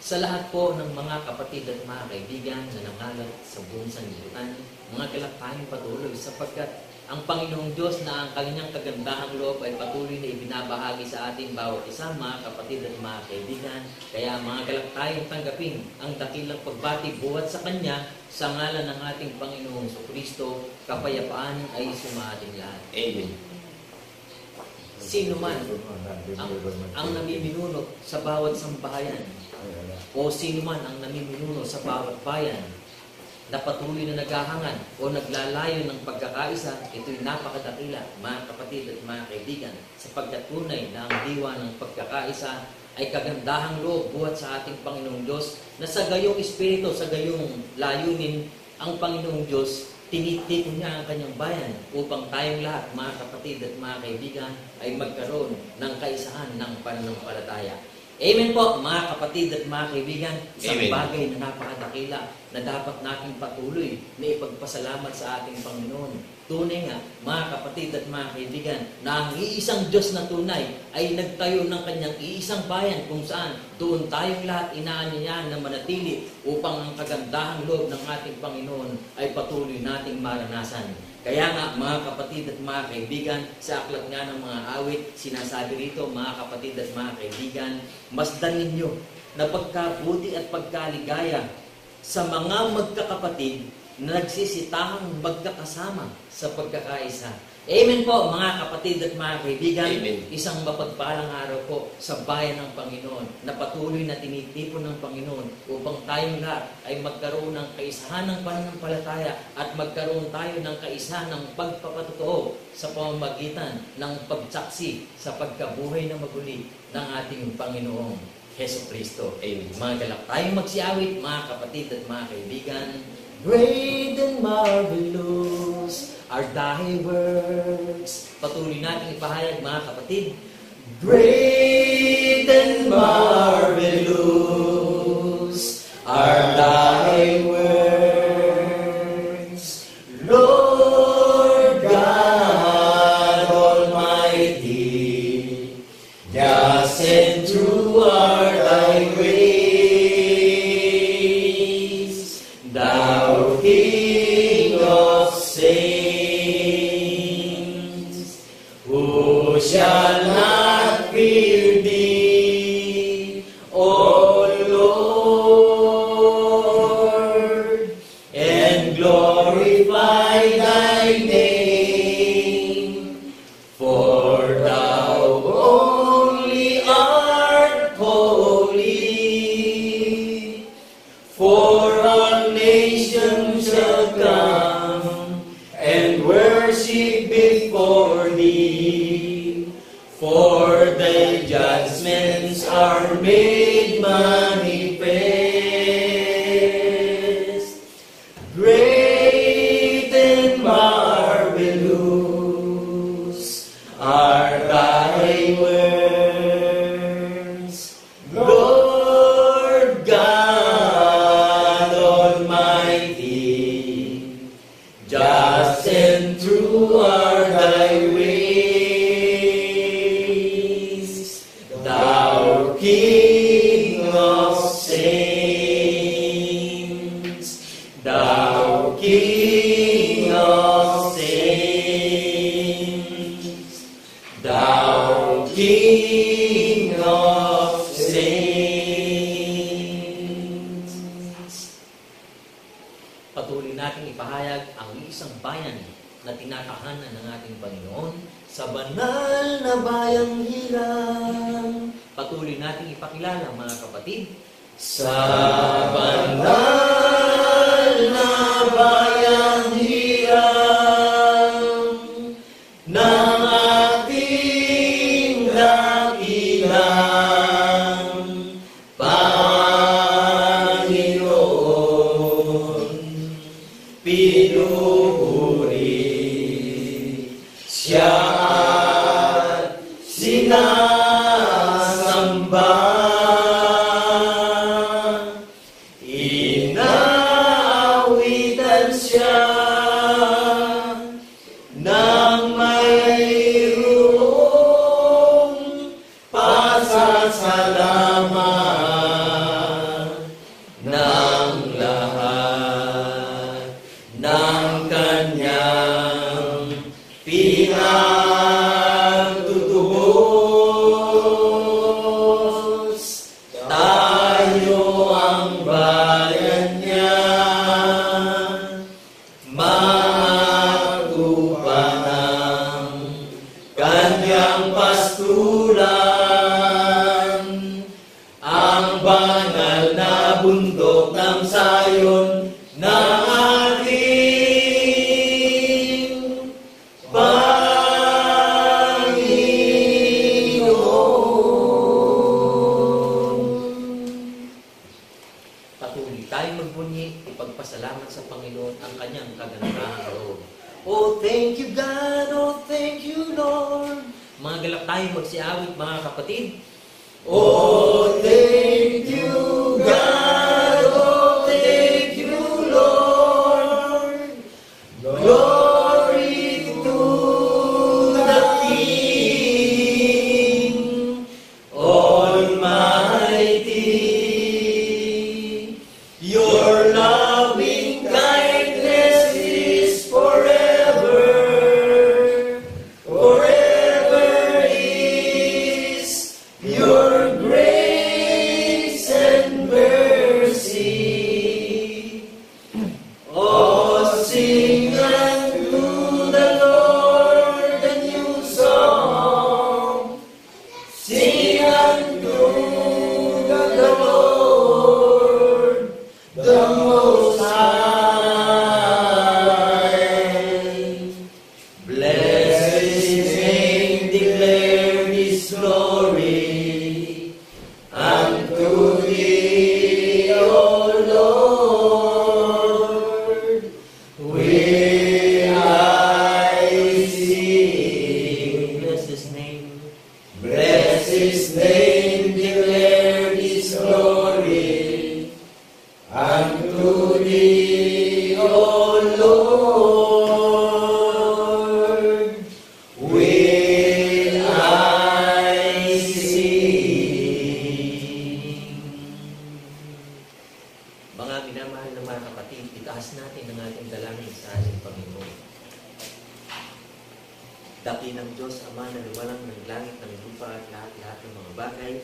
Sa lahat po ng mga kapatid at mga kaibigan na nangalat sa buong sanlibutan, mga galak tayong patuloy sapagkat ang Panginoong Diyos na ang kanyang kagandahang loob ay patuloy na ibinabahagi sa ating bawat isa, mga kapatid at mga kaibigan. Kaya mga galak tayong tanggapin ang dakilang pagbati buhat sa Kanya sa ngalan ng ating Panginoong Kristo. Kapayapaan ay sumating lahat. Amen. Sino man ang namiminuno sa bawat sambahayan o sino man ang namiminuno sa bawat bayan na patuloy na naghahangad o naglalayo ng pagkakaisa, ito'y napakadakila, mga kapatid at mga kaibigan, sapagkat tunay na ang diwa ng pagkakaisa ay kagandahang loob buhat sa ating Panginoong Diyos, na sa gayong espiritu, sa gayong layunin, ang Panginoong Diyos tinitipon niya ang kanyang bayan upang tayong lahat, mga kapatid at mga kaibigan, ay magkaroon ng kaisahan ng pananampalataya. Amen po, mga kapatid at mga kaibigan, isang bagay na napakadakila na dapat nating patuloy na ipagpasalamat sa ating Panginoon. Tunay nga, mga kapatid at mga kaibigan, na ang iisang Diyos na tunay ay nagtayo ng kanyang iisang bayan kung saan doon tayong lahat inaanyayahan na manatili upang ang kagandahang loob ng ating Panginoon ay patuloy nating maranasan. Kaya nga, mga kapatid at mga kaibigan, sa aklat nga ng mga awit, sinasabi rito, mga kapatid at mga kaibigan, masdan ninyo na pagkabuti at pagkaligaya sa mga magkakapatid na nagsisitahang magkakasama sa pagkakaisa. Amen po, mga kapatid at mga kaibigan. Amen. Isang mapagpalang araw po sa bayan ng Panginoon na patuloy na tinitipon ng Panginoon upang tayong lahat ay magkaroon ng kaisahan ng pananampalataya at magkaroon tayo ng kaisahan ng pagpapatotoo sa pamamagitan ng pagsaksi sa pagkabuhay na maguli ng ating Panginoong Hesus Kristo. Amen. Mga galak tayong magsiawit, mga kapatid at mga kaibigan. Great and marvelous are thy works. Patuloy natin ipahayag, mga kapatid. Great and marvelous are thy works, Lord God Almighty. Just and true are thy ways, thou King of saints. Who shall not fear thee, O Lord, and glorify thy name? For thou only art holy. For all nations shall come and worship before thee. For thy judgments are made manifest. Great and marvelous are thy works, Lord God Almighty. Just and true are thy ways, thou King of saints, thou King of saints, thou King of saints. Patuloy nating ipahayag ang isang bayan na tinatahanan ng ating Panginoon sa banal na bayang hirang. Patuloy nating ipakilala, mga kapatid, sa banal na bayang hirang ng ating dakilang Panginoon. Pinupuri siya at sinasamba. Inaawitan siya banal na bundok ng Sayon na ating Panginoon. Patuloy tayong magbunyi, ipagpasalamat sa Panginoon ang kanyang kagandahang loob. Oh, thank you God, oh, thank you Lord. Mga galak tayong magsiawit, mga kapatid. Oh, thank you God, oh, thank you Lord. Glory to the King Almighty. Your loving kindness is forever. Forever is your grace and mercy. Oh, sing unto the Lord a new song. Sing unto the Lord, the Most High. Bless His name, declare His glory unto Thee, O Lord. Will I sing? Bless His name. Bless His name, declare His glory unto Thee, O Lord. Will I sing? Mga minamahal na mga kapatid, itaas natin ang ating dalangin sa ating Panginoon. Dakilang Diyos, Ama na lumalang ng langit, ng lupa at lahat-lahat ng mga bagay,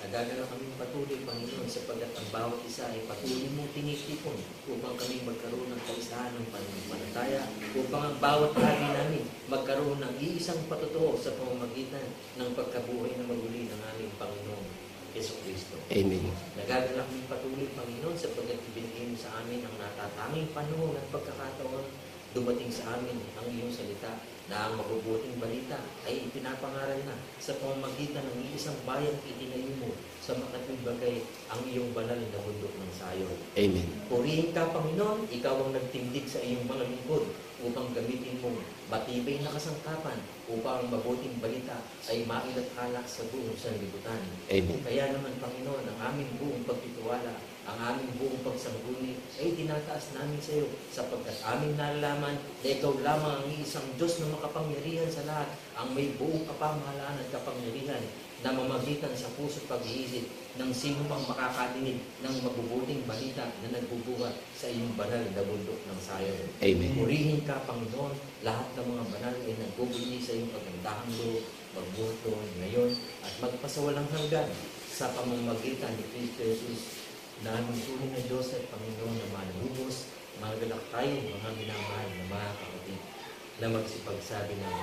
nagagalak kami patuloy, Panginoon, sapagkat ang bawat isa ay patuloy mo tinitipon upang kami magkaroon ng kaisahan ng pananampalataya, upang ang bawat bagay namin magkaroon ng iisang patotoo sa pamamagitan ng pagkabuhay na maguli ng aming Panginoon, Jesucristo. Amen. Nagagalak kami patuloy, Panginoon, sapagkat ibinigay mo sa amin ang natatanging panahon at pagkakataon dumating sa amin ang iyong salita na ang mabubuting balita ay ipinapangaral na sa pamamagitan ng isang bayang itinayo mo sa makatwid bagay ang iyong banal na bundok ng Sayon. Amen. Purihin ka, Panginoon, ikaw ang nagtindig sa iyong mga lingkod upang gamitin mong matibay na kasangkapan upang ang mabuting balita ay mailathala sa buong sanlibutan. Amen. Kaya naman, Panginoon, ang aming buong pagtitiwala, ang aming buong pagsangguni ay tinataas namin sa iyo sapagkat aming nalalaman na ikaw lamang ang isang Diyos na makapangyarihan sa lahat, ang may buong kapamahalaan at kapangyarihan na mamagitan sa puso't pag-iisip ng sino pang makakatinig ng mabubuting balita na nagbubuhat sa iyong banal na bundok ng Sayon. Amen. Purihin ka, Panginoon, lahat ng mga banal ay nagbubuli sa iyong pagandahang loob, magbuto ngayon at magpasawalang hanggan sa pamamagitan ni Kristo Jesus na aming tunay na Diyos at Panginoon na manubos, magagalak tayo, mga minamahal na mga kapatid, na magsipagsabi ng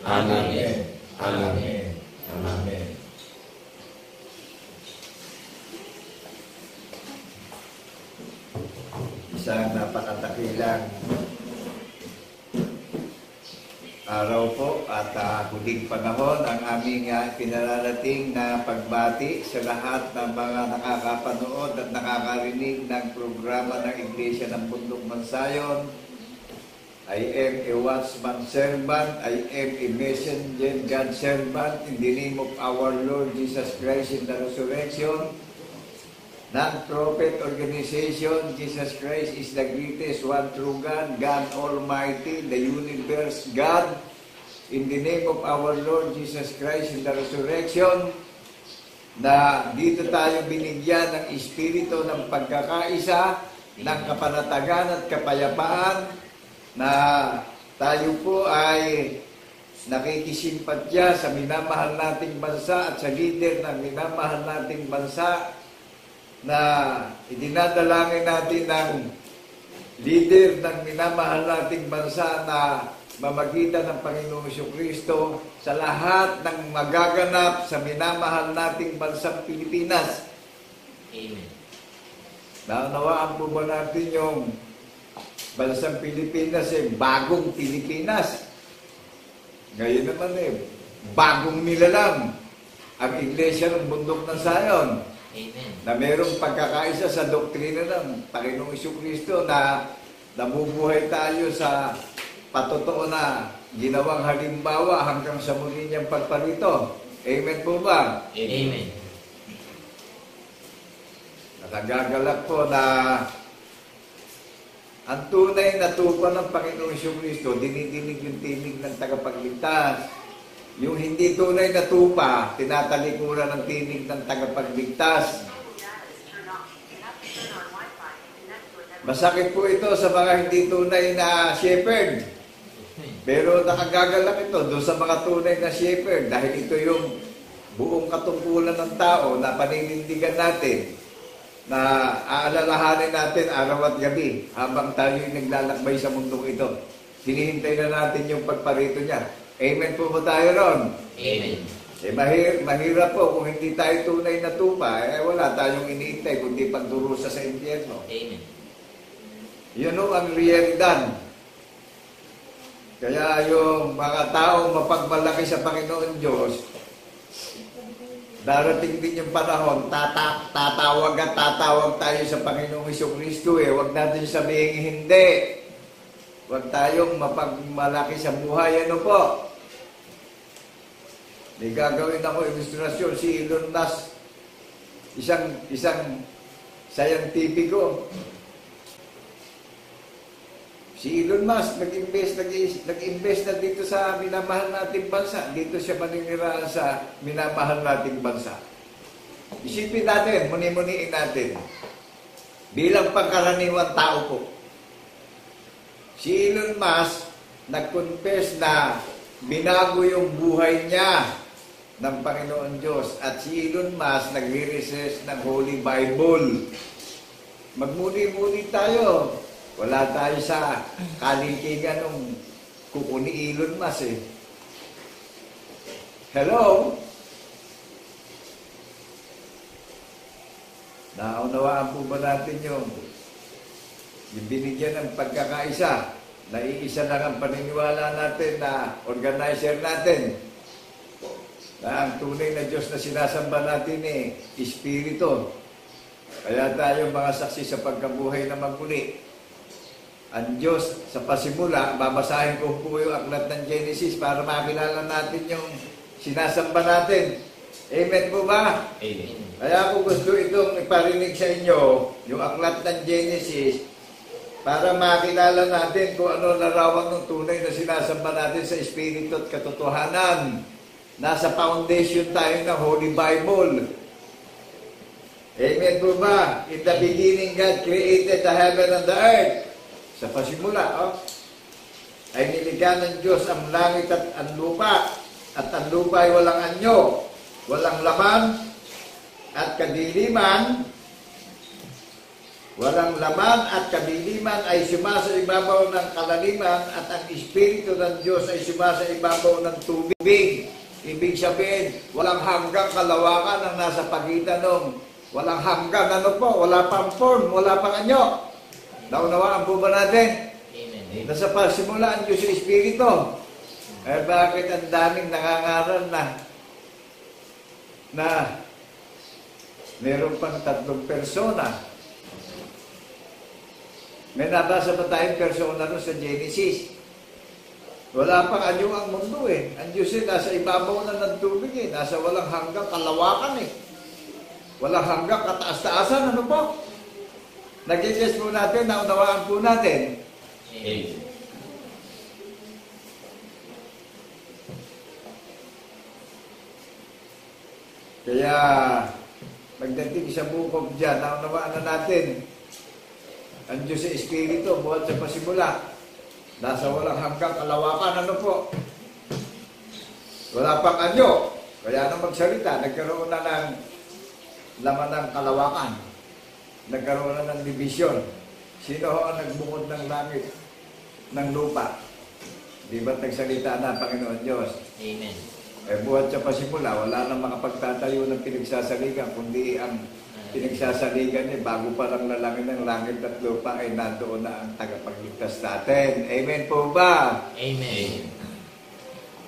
Amen. Amen. Amen. Isang napakatakilang araw po at huling panahon ang aming pinararating na pagbati sa lahat ng mga nakakapanood at nakakarinig ng programa ng Iglesia ng Bundok ng Sayon. I am a watchman servant, I am a messenger God servant in the name of our Lord Jesus Christ in the resurrection. Non-profit organization, Jesus Christ is the greatest one true God, God Almighty, the universe God. In the name of our Lord Jesus Christ in the resurrection, na dito tayo binigyan ng espiritu ng pagkakaisa, ng kapanatagan at kapayapaan, na tayo po ay nakikisimpatya sa minamahal nating bansa at sa leader ng minamahal nating bansa, na idinadalangin natin ng leader ng minamahal nating bansa na mamagitan ng Panginoong Jesucristo sa lahat ng magaganap sa minamahal nating bansang Pilipinas. Amen. Naunawaan po ba natin yung bansang Pilipinas bagong Pilipinas? Ngayon naman bagong nilalang ang Iglesia ng Bundok ng Zion. Amen. Na mayroong pagkakaisa sa doktrina ng Panginoong Jesucristo na nabubuhay tayo sa patotoo na ginawang halimbawa hanggang sa muli niyang pagparito. Amen po ba? Amen. Nakagagalak po na ang tunay na tupa ng Panginoong Jesucristo, dinidinig yung tinig ng tagapagligtas. Yung hindi tunay na tupa, tinatalikuran ng tinig ng tagapagligtas. Masakit po ito sa mga hindi tunay na shepherd. Pero nakagagalak ito doon sa mga tunay na shepherd dahil ito yung buong katungkulan ng tao na paninindigan natin, na aalalahanin natin araw at gabi habang tayo'y naglalakbay sa mundong ito. Hinihintay na natin yung pagparito niya. Amen po ba tayo ron? Amen. Mahirap po kung hindi tayo tunay na tupa. Wala tayong iniintay kundi pagdurusa sa impyerno. Amen. Yun ang realidad. Kaya yung mga taong mapagmalaki sa Panginoon Diyos, darating din yung panahon, tatawag at tatawag tayo sa Panginoong Jesucristo. Huwag natin sabihin hindi. Huwag tayong mapagmalaki sa buhay. Ano po? May gagawin ako ilustrasyon. Si Elon Musk, isang scientifico. Si Elon Musk, nag-invest na dito sa minamahal nating bansa. Dito siya maninirahan sa minamahal nating bansa. Isipin natin, muni-muniin natin. Bilang pangkaraniwang tao po. Si Elon Musk, nag-confess na binago yung buhay niya ng Panginoon Diyos. At si Elon Musk, nagre-research ng Holy Bible. Magmuni-muni tayo. Wala tayo sa kalikingan ng kuko ni Elon Musk Hello? Naunawaan po ba natin yung binigyan ng pagkakaisa? Naiisa lang ang paniniwala natin na organizer natin. Na ang tunay na Diyos na sinasamba natin Espiritu. Kaya tayo mga saksi sa pagkabuhay na magmuli. Ang Diyos, sa pasimula, babasahin ko po yung aklat ng Genesis para makilala natin yung sinasamba natin. Amen po ba? Amen. Kaya ako gusto itong iparinig sa inyo, yung aklat ng Genesis, para makilala natin kung ano narawang ng tunay na sinasamba natin sa Espiritu at katotohanan. Nasa foundation tayo ng Holy Bible. Amen po ba? In the beginning, God created the heaven and the earth. Sa pasimula, ay nilikha ng Diyos ang langit at ang lupa. At ang lupa ay walang anyo, walang laman, at kadiliman. Walang laman at kadiliman ay sumasa ibabaw ng kalaliman, at ang Espiritu ng Diyos ay sumasa ibabaw ng tubig. Ibig sabihin, walang hanggang kalawakan ang nasa pagitan ng walang hanggang, wala pang form, wala pang anyo. Naunawaan po ba natin? Amen. Nasa pasimula ang Diyos sa Espiritu. Bakit ang daming nangangaral na meron pang 3 persona? May nabasa ba tayong persona sa Genesis? Wala pang anyo ang mundo Ang Diyos nasa ibabaw na ng tubig Nasa walang hanggang kalawakan Walang hanggang kataas-taasan. Ano po? Nag-guess po natin, naunawaan po natin. Amen. Kaya, pagdating sa bukog dyan, naunawaan na natin. Ang Diyos sa Espiritu, buhat sa pasimula. Nasa walang hanggang kalawakan. Ano po? Wala pang anyo. Kaya nang magsalita, nagkaroon na ng laman ng kalawakan. Nagkaroon na ng division. Sino ang nagbukod ng langit, ng lupa? Di ba't nagsalita na, Panginoon Diyos? Amen. Buhat sa pasimula, wala nang makapagtatayo ng pinagsasaligan, kundi ang pinagsasaligan bago pa lang lalangin ng langit at lupa ay nandoon na ang tagapagligtas natin. Amen po ba? Amen.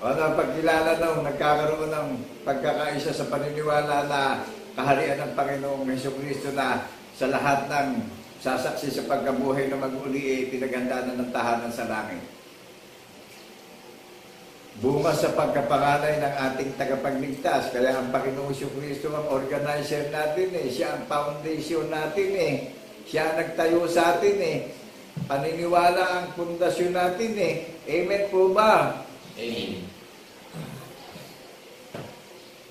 O ano, pagkilala nung nagkakaroon ng pagkakaisa sa paniniwala na kaharian ng Panginoong Jesucristo na sa lahat ng sasaksi sa pagkabuhay na mag-uli pinaghanda na ng tahanan sa langit. Bunga sa pagkapanganay ng ating tagapagligtas. Kaya ang Panginoong Jesucristo ang organizer natin Siya ang foundation natin Siya ang nagtayo sa atin Paniniwala ang pundasyon natin Amen po ba? Amen.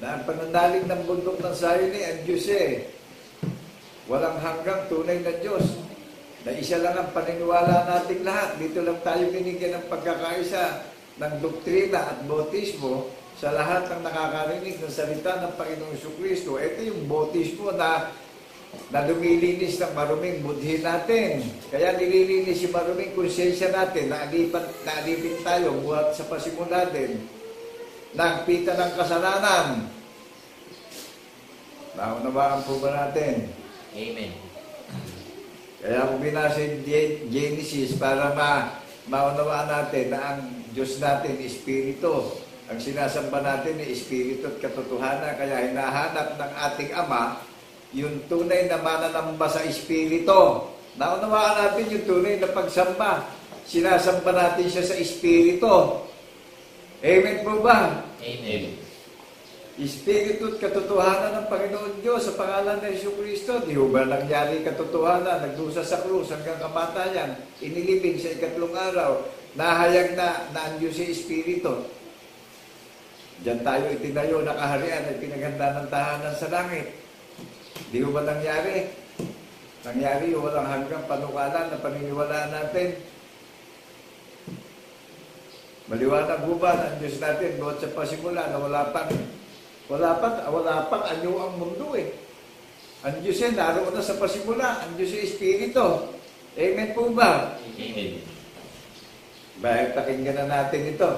Na ang pananalig ng bundok ng Zion ang Diyos walang hanggang tunay na Diyos. Na isa lang ang paniniwala nating lahat. Dito lang tayo binigyan ng pagkakaisa ng doktrina at bautismo sa lahat ng nakakarinig ng salita ng Panginoong Jesucristo. Ito yung bautismo na lumilinis ng maruming budhi natin. Kaya nililinis yung maruming konsensya natin. Naalipin tayo buhat sa pasimula din. Nagpita ng kasalanan. Naunawaan po ba natin? Amen. Kaya kung binasa yung Genesis para maunawaan natin na ang Diyos natin, Espiritu. Ang sinasamba natin ay Espiritu at katotohanan. Kaya hinahanap ng ating Ama yung tunay na mananamba sa Espiritu. Naunawaan natin yung tunay na pagsamba. Sinasamba natin siya sa Espiritu. Amen po ba? Amen. Espiritu at katotohanan ng Panginoon Diyos sa pangalan ng Jesucristo. Di ba nangyari katotohanan? Nagdusa sa krus hanggang kamatayan. Inilibing sa 3 araw. Nahayag na ang Diyos sa Espiritu. Diyan tayo itinayo na kaharian at pinaghanda ng tahanan sa langit. Di ba nangyari? Nangyari walang hanggang panukalan na paniniwalaan natin. Maliwanag ba ang Diyos natin buhat sa pasimula na wala pang anyo ang mundo Ang Diyos naroon na sa pasimula. Ang Diyos Espiritu. Amen po ba? Amen. Bakit pakinggan na natin ito?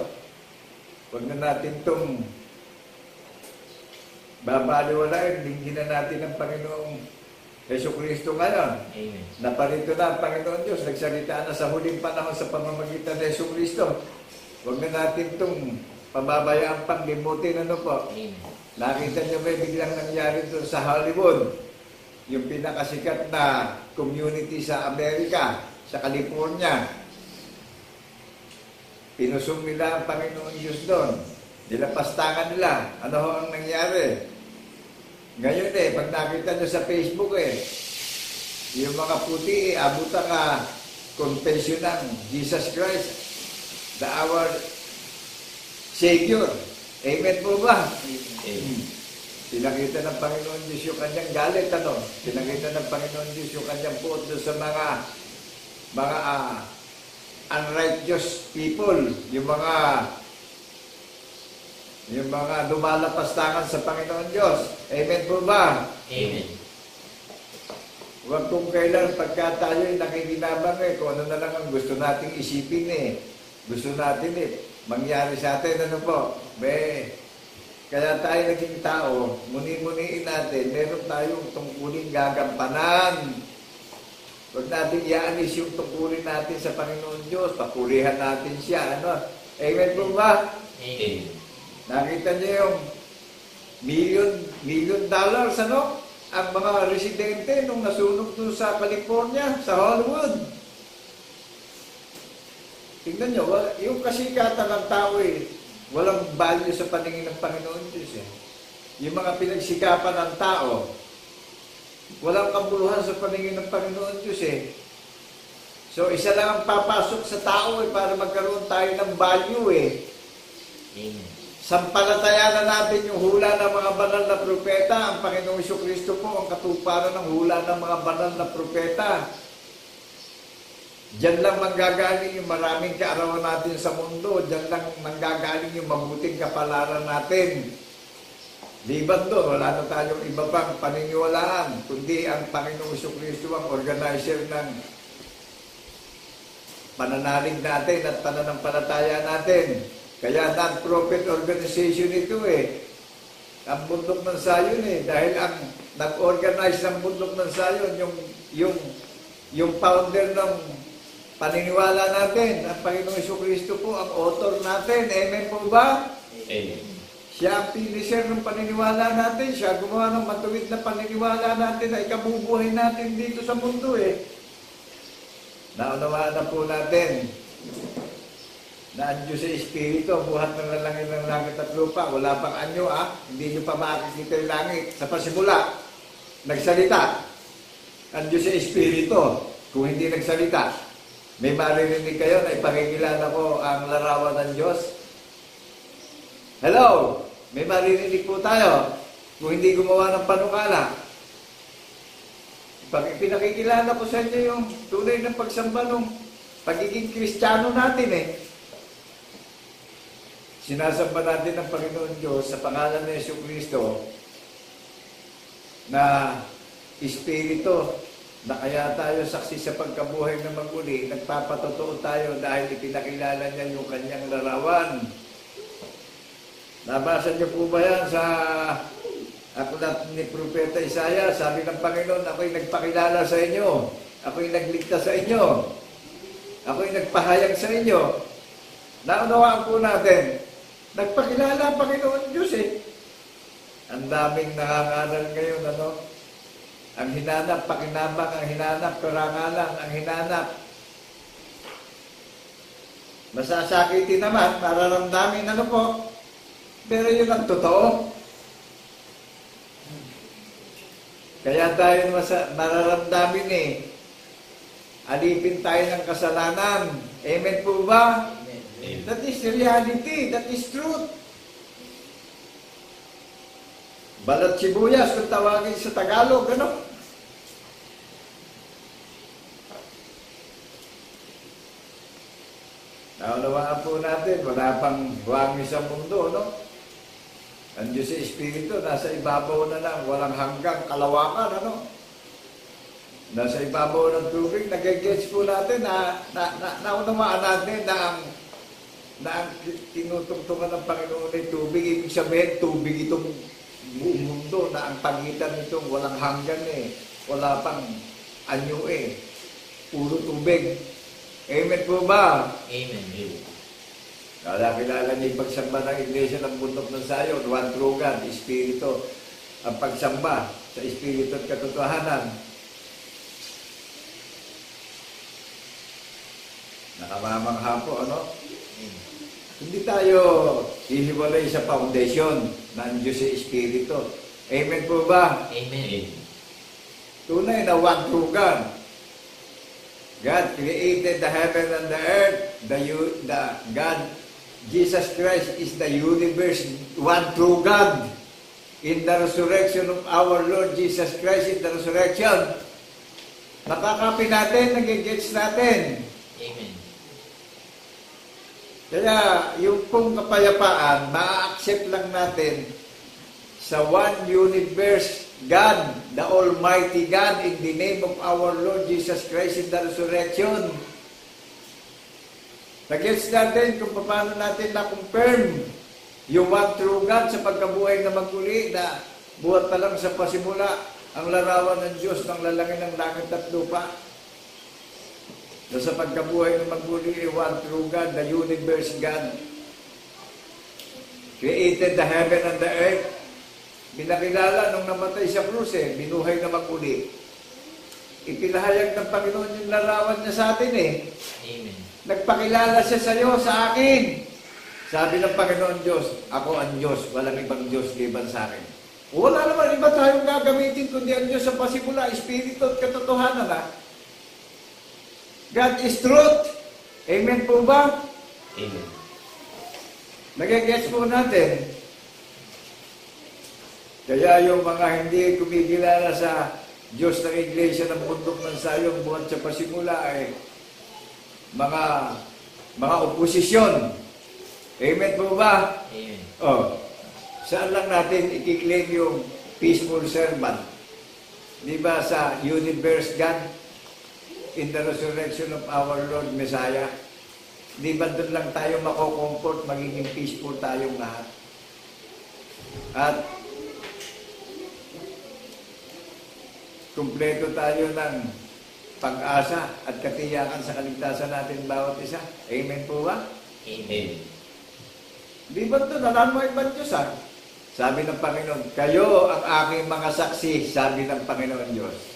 Huwag na natin itong babaliwalain. Lingin na natin ang Panginoong Jesucristo ngayon. Amen. Naparito na ang Panginoon Diyos. Nagsalita na sa huling panahon sa pamamagitan ng Jesucristo. Huwag na natin itong pababayaan panglimutin. Ano po? Amen. Nakita niyo ba biglang nangyari doon sa Hollywood? Yung pinakasikat na community sa Amerika, sa California. Pinusong nila ang Panginoon Diyos doon. Dinapastangan nila. Ano ho ang nangyari? Ngayon pag nakita nyo sa Facebook yung mga puti abutan ka confession ng Jesus Christ, our Savior. Amen po ba? Amen. Pinakita ng Panginoon Diyos yung kanyang galit, Pinakita ng Panginoon Diyos yung kanyang puot sa mga unrighteous people, yung mga lumalapastangan sa Panginoon Diyos. Amen po ba? Amen. Huwag kung kailan pagka tayo nakikinabang kung ano na lang ang gusto nating isipin Gusto natin mangyari sa atin, ano po? Kaya tayo naging tao, muni-muniin natin, meron tayong tungkulin gagampanan. Huwag natin ianis yung tungkulin natin sa Panginoon Diyos. Papurihan natin siya. Amen po ba? Amen. Nakita niyo yung million dollars, ang mga residente nung nasunog doon sa California, sa Hollywood. Tingnan niyo, yung kasikatan ng tao walang value sa paningin ng Panginoon Diyos Yung mga pinagsikapan ng tao, walang kabuluhan sa paningin ng Panginoon Diyos So, isa lang ang papasok sa tao para magkaroon tayo ng value Amen. Sampalatayanan natin yung hula ng mga banal na propeta. Ang Panginoong Jesucristo po ang katuparan ng hula ng mga banal na propeta. Diyan lang manggagaling yung maraming kaarawan natin sa mundo. Diyan lang manggagaling yung mabuting kapalaran natin. Liban doon, wala na tayong iba pang paniniwalaan, kundi ang Panginoong Jesucristo ang organizer ng pananalig natin at pananampalataya natin. Kaya non-profit organization ito ang bundok ng Zion dahil ang nag-organize ng bundok ng Zion, yung founder ng paniniwala natin, ang Panginoong Jesucristo po, ang author natin. Amen po ba? Amen. Siya ang finisher ng paniniwala natin. Siya gumawa ng matuwid na paniniwala natin na ikabubuhay natin dito sa mundo Naunawaan na po natin na ang Diyos sa Espiritu, buhat ng lalangin ng langit at lupa. Wala pang anyo, Hindi nyo pa makikita yung langit. Sa pasimula, nagsalita. Ang Diyos sa Espiritu, kung hindi nagsalita, may maririnig kayo na ipakikilala ko ang larawan ng Diyos. Hello! May maririnig po tayo kung hindi gumawa ng panukala. Pinakikilala ko sa inyo yung tunay ng pagsamba ng pagiging Kristiyano natin Sinasamba natin ng Panginoon Diyos sa pangalan ng Jesucristo na Espiritu na kaya tayo saksi sa pagkabuhay na maguli, nagpapatotoo tayo dahil ipinakilala niya yung kanyang larawan. Nabasa niyo po ba yan sa aklat ni Propeta Isaiah? Sabi ng Panginoon, ako'y nagpakilala sa inyo. Ako'y nagligtas sa inyo. Ako'y nagpahayag sa inyo. Naunawaan po natin, nagpakilala ang Panginoon Diyos Ang daming nangangaral ngayon, Ang hinanap, pakinabang, ang hinanap, karangalan, ang hinanap. Masasakitin naman, mararamdamin, po. Pero yun ang totoo. Kaya tayo mararamdamin alipin tayo ng kasalanan. Amen po ba? Amen. That is reality. That is truth. Balat sibuyas kung tawagin sa Tagalog, Naunawaan po natin, wala pang buwangi sa mundo, Ang Diyos sa Espiritu, nasa ibabaw na lang, walang hanggang kalawakan, Nasa ibabaw ng tubig, nag-gets po natin naunawaan natin na ang tinutugtungan ng Panginoon ay tubig. Ibig sabihin, tubig itong buong mundo na ang pagitan nitong walang hanggan wala pang anyo puro tubig. Amen po ba? Amen. Kilala niyo yung pagsamba ng Iglesia ng Bundok ng Zion, one true God, Espiritu. Ang pagsamba sa Espiritu at katotohanan. Nakamamangha po, Hindi tayo hihiwalay sa foundation ng Diyos sa Espiritu. Amen po ba? Amen. Tunay na one true God. God created the heaven and the earth. God, Jesus Christ is the universe, one true God. In the resurrection of our Lord Jesus Christ, in the resurrection, nakakapin natin, nagigets natin. Amen. Kaya yung pong kapayapaan, ma-accept lang natin sa one universe God, the Almighty God, in the name of our Lord Jesus Christ in the resurrection. Nag-gets natin kung paano natin na-confirm yung one true God sa pagkabuhay na maguli na buhat pa lang sa pasimula ang larawan ng Diyos ng lalangin ng langit at lupa. Na sa pagkabuhay na maguli, one true God, the universe God, created the heaven and the earth. Pinakilala nung namatay sa krus binuhay na maguli. Ipinahayag ng Panginoon yung larawan niya sa atin Amen. Nagpakilala siya sa iyo, sa akin. Sabi ng Panginoon Diyos, ako ang Diyos, walang ibang Diyos liban sa akin. Wala naman iba tayong gagamitin kundi ang Diyos sa pasimula, Espiritu at katotohanan God is truth. Amen po ba? Amen. Nagigets po natin. Kaya yung mga hindi kumikilala sa Diyos ng Iglesia ng Bundok ng Zion buhat sa pasimula ay mga oposisyon. Amen po ba? Amen. Saan lang natin i-claim yung peaceful servant? Di ba sa universe God? In the resurrection of our Lord Messiah? Di ba doon lang tayo mako-comfort, magiging peaceful tayong lahat? At kumpleto tayo ng pag-asa at katiyakan sa kaligtasan natin bawat isa. Amen po ba? Amen. Di ba ito? Nalaan mo ibang Diyos ha? Sabi ng Panginoon, kayo ang aking mga saksi, sabi ng Panginoon Diyos.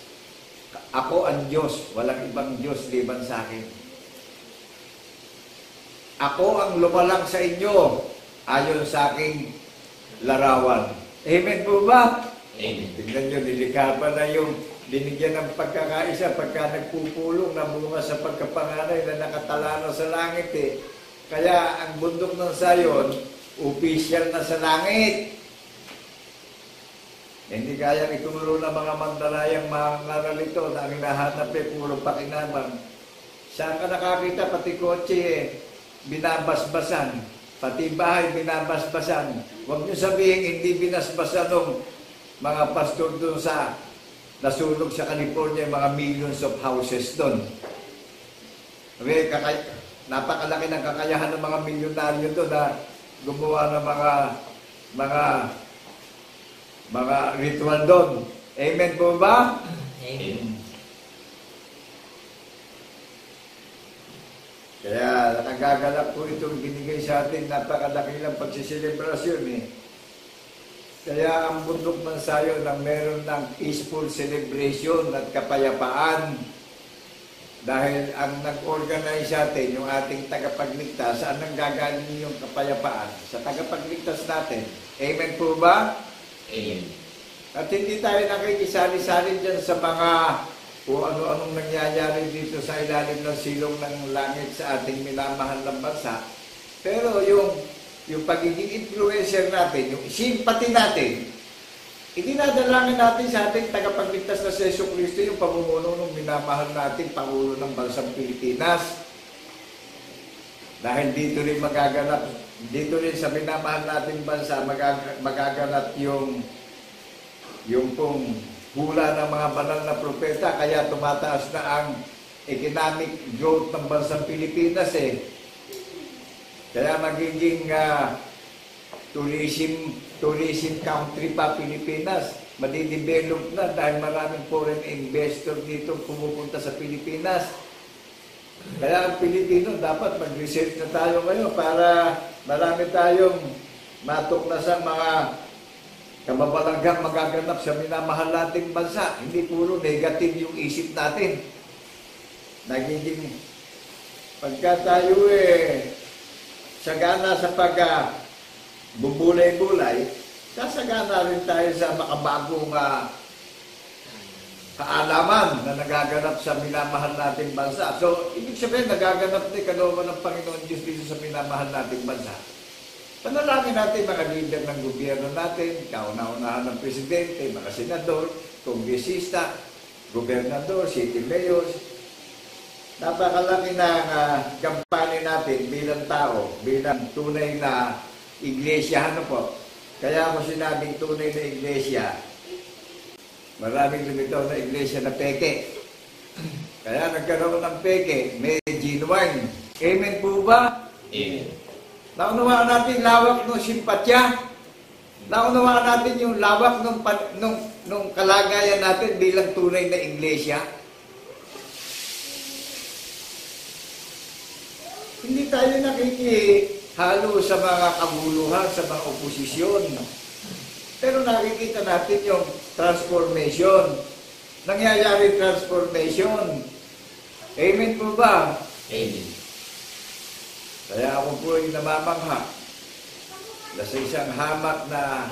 Ako ang Diyos, walang ibang Diyos liban sa akin. Ako ang lumalang sa inyo, ayon sa aking larawan. Amen po ba? Amen. Tignan nyo, nilikha pa na yung binigyan ng pagkakaisa pagka nagpupulong na bunga sa pagkapanganay na nakatalano sa langit eh. Kaya ang bundok ng Sayon, opisyal na sa langit. Hindi kayang ituro ng mga mandalayang mga ngaral ito na ang hinahanap eh, puro pakinabang. Saan ka nakakita? Pati kotse eh, binabasbasan. Pati bahay binabasbasan. Huwag niyo sabihin hindi binasbasan ng mga pastor doon sa nasunog sa California, mga millions of houses doon. Napakalaki ng kakayahan ng mga milyonaryo doon na gumawa ng mga ritual doon. Amen po ba? Amen. Kaya nagagalak po itong binigay sa atin, napakalaki ng pagsiselebrasyon eh. Kaya ang bundok ng Sayon ang meron ng peaceful celebration at kapayapaan. Dahil ang nag-organize sa atin, yung ating tagapagligtas, saan nang gagaling yung kapayapaan? Sa tagapagligtas natin. Amen po ba? Amen. At hindi tayo nakikisali-sali dyan sa mga o ano-anong nangyayari dito sa ilalim ng silong ng langit sa ating minamahal ng bansa. Pero yung pagiging influencer natin, yung sympathy natin, idinadalangin natin sa ating tagapagligtas na si Jesucristo, yung pamumuno ng minamahal natin, Pangulo ng Bansang Pilipinas. Dahil dito rin sa minamahal nating bansa, magaganap yung pong hula ng mga banal na propeta, kaya tumataas na ang economic growth ng Bansang Pilipinas eh. Kaya magiging tourism country pa Pilipinas. Madidevelop na dahil maraming foreign investor dito pumupunta sa Pilipinas. Kaya ang Pilipino dapat mag-research na tayo ngayon para marami tayong matuklasan mga kababalaggang magaganap sa minamahal nating bansa. Hindi puro negative yung isip natin. Nagiging pagka tayo sagana sa bubulay-bulay, sasagana rin tayo sa makabagong kaalaman na nagaganap sa minamahal nating bansa. So, ibig sabihin, nagaganap na kalooban ng Panginoon Diyos dito sa minamahal nating bansa. Panalangin natin mga leader ng gobyerno natin, kauna-unahan ng presidente, mga senador, kongresista, gobernador, city mayors. Napakalaki ng kampanya natin bilang tao, bilang tunay na iglesia. Ano po? Kaya ako sinabing tunay na iglesia. Maraming lumitaw na iglesia na peke. Kaya nagkaroon ng peke, may genuine. Amen po ba? Amen. Naunawaan natin lawak ng simpatya. Naunawaan natin yung lawak ng kalagayan natin bilang tunay na iglesia. Hindi tayo nakikihalo sa mga kaguluhan, sa mga oposisyon. Pero nakikita natin yung transformation. Nangyayari transformation. Amen po ba? Amen. Kaya ako po ay namamangha na sa isang hamak na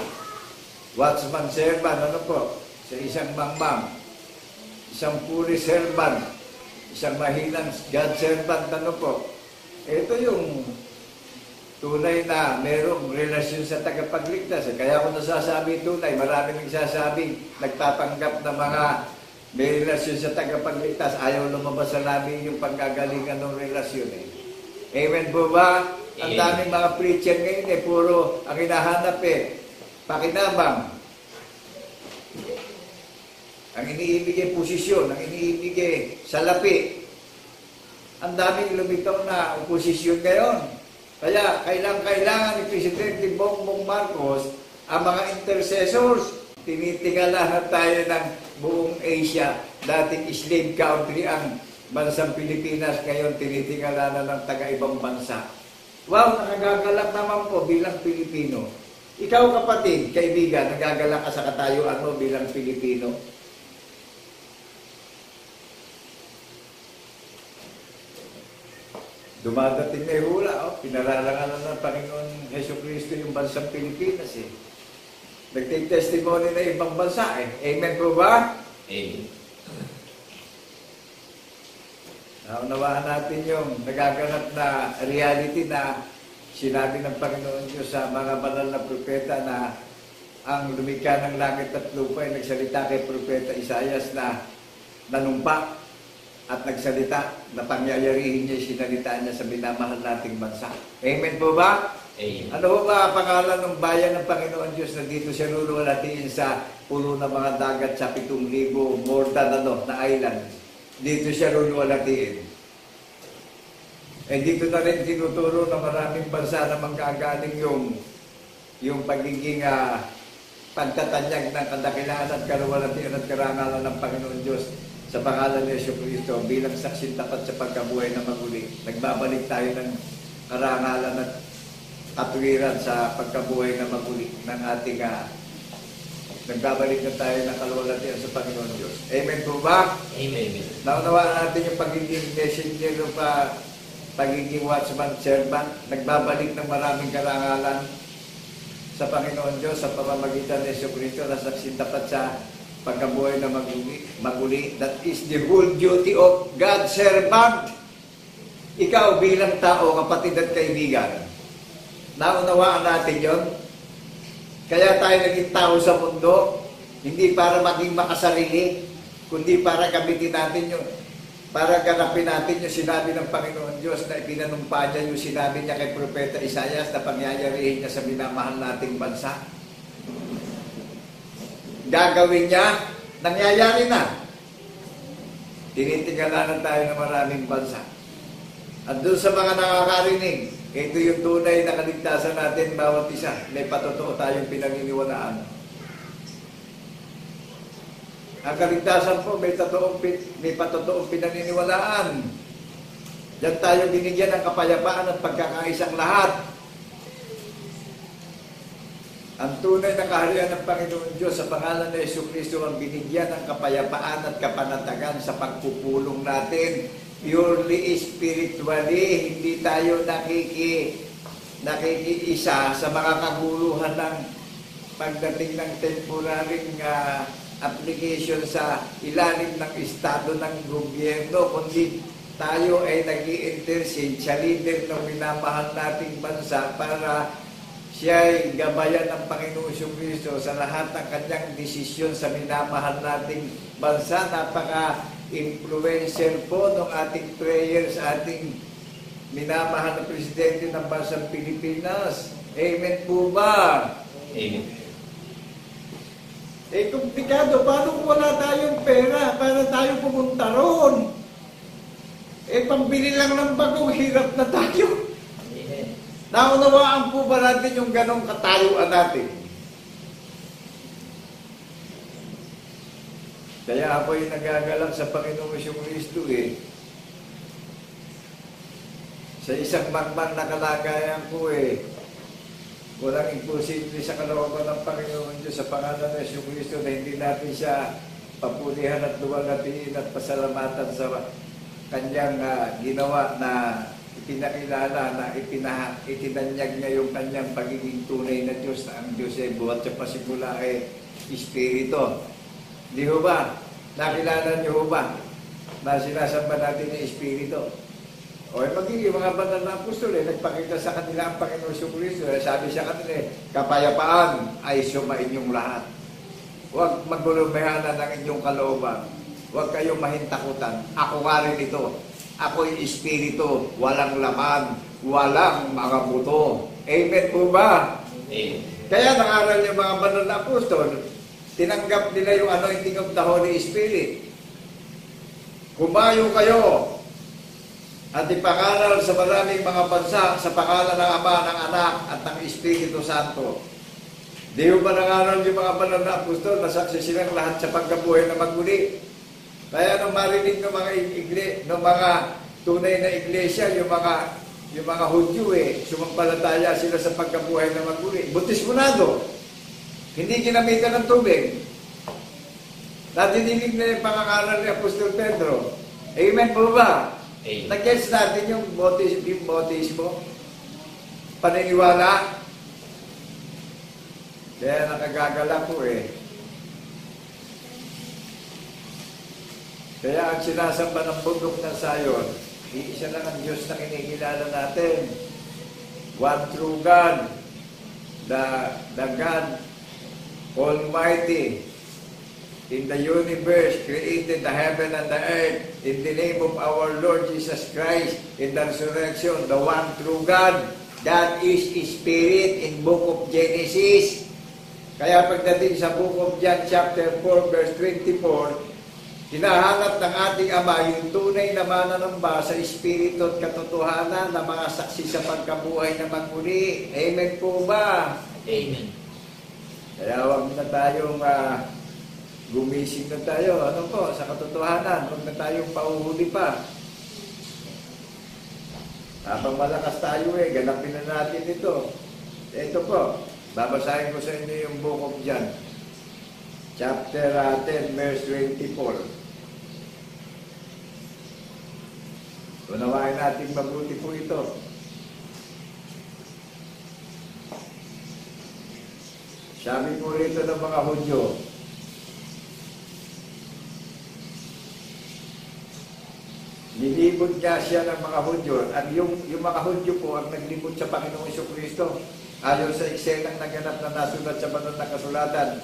watchman servant, ano po, sa isang mangmang, isang puri servant, isang mahinang God servant, ano po. Ito yung tunay na merong relasyon sa tagapagligtas. Kaya ako nasasabi tunay, marami nagsasabing nagtatanggap na mga may relasyon sa tagapagligtas. Ayaw lumabas sa labi yung panggagalingan ng relasyon eh. Amen po ba? Ang daming mga preacher ngayon puro ang hinahanap pakinabang. Ang iniibigay posisyon, ang iniibigay salapi. Ang daming lumitaw na oposisyon ngayon. Kaya kailangan ni Presidente Bongbong Marcos ang mga intercessors. Tinitingalahan tayo ng buong Asia. Dating slave country ang bansang Pilipinas, ngayon tinitingala na ng taga-ibang bansa. Wow, nakagagalak naman po bilang Pilipino. Ikaw kapatid, kaibigan, nagagalak ka sa katayuan mo bilang Pilipino? Dumadating na yung hula, pinararangalan ng Panginoon Jesucristo yung bansang Pilipinas eh. Nagtitestimony na ibang bansa eh. Amen po ba? Amen. Naunawaan natin yung nagaganap na reality na sinabi ng Panginoon Diyos sa mga banal na propeta na ang lumikha ng langit at lupa ay nagsalita kay propeta Isaias na nanumpa at nagsalita na pangyayarihin niya yung sinalita niya sa minamahal nating bansa. Amen po ba? Amen. Ano po ba ang pangalan ng bayan ng Panginoon Diyos na dito siya luluwalhatiin sa pulo ng mga dagat sa 7,000 more than na island? Dito siya luluwalhatiin. Eh dito na rin tinuturo ng maraming bansa na manggagaling yung pagiging pagtatanyag ng kadakilaan at kaluwalhatian at karangalan ng Panginoon Diyos sa pangalan ni Jesucristo bilang saksing tapat sa pagkabuhay na maguli. Nagbabalik tayo ng karangalan at katuwiran sa pagkabuhay na maguli ng ating nagbabalik na tayo ng kaluwalhatian sa Panginoon Diyos. Amen po ba? Amen. Naunawaan natin yung pagiging messenger o pagiging watchman, servant. Nagbabalik ng maraming karangalan sa Panginoon Diyos sa pamamagitan ni Jesucristo na saksing tapat sa pagkabuhay na maguli. That is the whole duty of God's servant. Ikaw bilang tao, kapatid at kaibigan, naunawaan natin yon. Kaya tayo naging tao sa mundo, hindi para maging makasarili, kundi para gamitin natin yun. Para ganapin natin yung sinabi ng Panginoon Diyos na ipinanumpa niya yung sinabi niya kay Propeta Isaias na pangyayarihin niya sa minamahal nating bansa. Gagawin niya, nangyayari na. Tinitingalanan tayo ng maraming bansa. At doon sa mga nakakarinig, ito yung tunay na kaligtasan natin bawat isa. May patotoo tayong pinaniniwalaan. Ang kaligtasan po, may patotoong pinaniniwalaan. Diyan tayo binigyan ng kapayapaan at pagkakaisang lahat. Ang tunay na kaharian ng Panginoon Diyos sa pangalan ni Jesucristo ang binigyan ng kapayapaan at kapanatagan sa pagpupulong natin. Purely spiritually, hindi tayo nakikiisa sa mga kaguluhan ng pagdating ng temporaring application sa ilalim ng estado ng gobyerno, kundi tayo ay nag-i-intercede sa leader ng minamahal nating bansa para siya ay gabayan ng Panginoon Jesucristo sa lahat ng kanyang desisyon sa minamahal nating bansa. Napaka-influencer po ng ating prayers, ating minamahal na presidente ng bansang Pilipinas. Amen po ba? Amen. Eh, komplikado. Paano kung wala tayong pera para tayo pumunta ron? Eh, pambili lang ng bagong hirap na tayo. Naunawaan po ba natin yung ganong katayuan natin? Kaya ako yung nagagalak sa Panginoong Jesucristo eh. Sa isang magmang na kalagayan ko eh, walang imposible sa kalooban ng Panginoon Diyos sa pangalan ng Jesucristo na hindi natin siya papulihan at luwalhatiin at pasalamatan sa kanyang ginawa na ipinakilala na itinanyag niya yung kanyang pagiging tunay na Diyos na ang Diyos ay buhat sa pasimula ay Espiritu. Di ho ba? Nakilala niyo ho ba na sinasamba natin yung Espiritu? O magiging mga banal na apostol nagpakita sa kanila ang Panginoon Jesucristo. Sabi sa kanila, kapayapaan ay sumain yung lahat. Huwag magulumihanan ng inyong kalooban. Huwag kayong mahintakutan. Ako nga rin ito. Ako yung Espiritu, walang laman, walang mga buto. Amen po ba? Amen. Kaya nangaral yung mga banal na apostol, tinanggap nila yung anointing of the Holy Spirit. Kumayo kayo at ipangaral sa maraming mga bansa sa pangalan ng Ama, ng Anak at ng Espiritu Santo. Di ba nangaral yung mga banal na apostol, nasaksi silang lahat sa pagkabuhay na magmuli. Kaya nung marinig ng mga tunay na iglesia, yung mga Hudyo sumampalataya sila sa pagkabuhay na magmuli. Bautismunado. Hindi ginamitan ng tubig. Nadidinig na yung pangangaral ni Apostol Pedro. Amen po ba? Amen. Nag-gets natin yung bautismo? Paniniwala? Kaya nakagagala po Kaya ang sinasamba ng bundok ng Sayon, iisa lang ang Diyos na kinikilala natin. One true God, the God Almighty, in the universe, created the heaven and the earth, in the name of our Lord Jesus Christ, in the resurrection, the one true God, that is Spirit in book of Genesis. Kaya pagdating sa book of John chapter 4 verse 24, hinahanap ng ating Ama yung tunay na mananamba sa Espiritu at katotohanan na mga saksi sa pagkabuhay na magmuli. Amen po ba? Amen. Kaya huwag na tayong gumising na tayo. Ano po? Sa katotohanan. Huwag na tayong pauhuli pa. Habang malakas tayo ganapin na natin ito. Ito po. Babasahin ko sa inyo yung book of John. Chapter 10, verse 24. Unawain natin mabuti po ito. Sabi po rito ng mga Hudyo, nilibot niya siya ng mga Hudyo. At yung mga Hudyo po ang naglibot sa Panginoong Jesucristo. Ayon sa eksenang naganap na nasulat sa banal na kasulatan.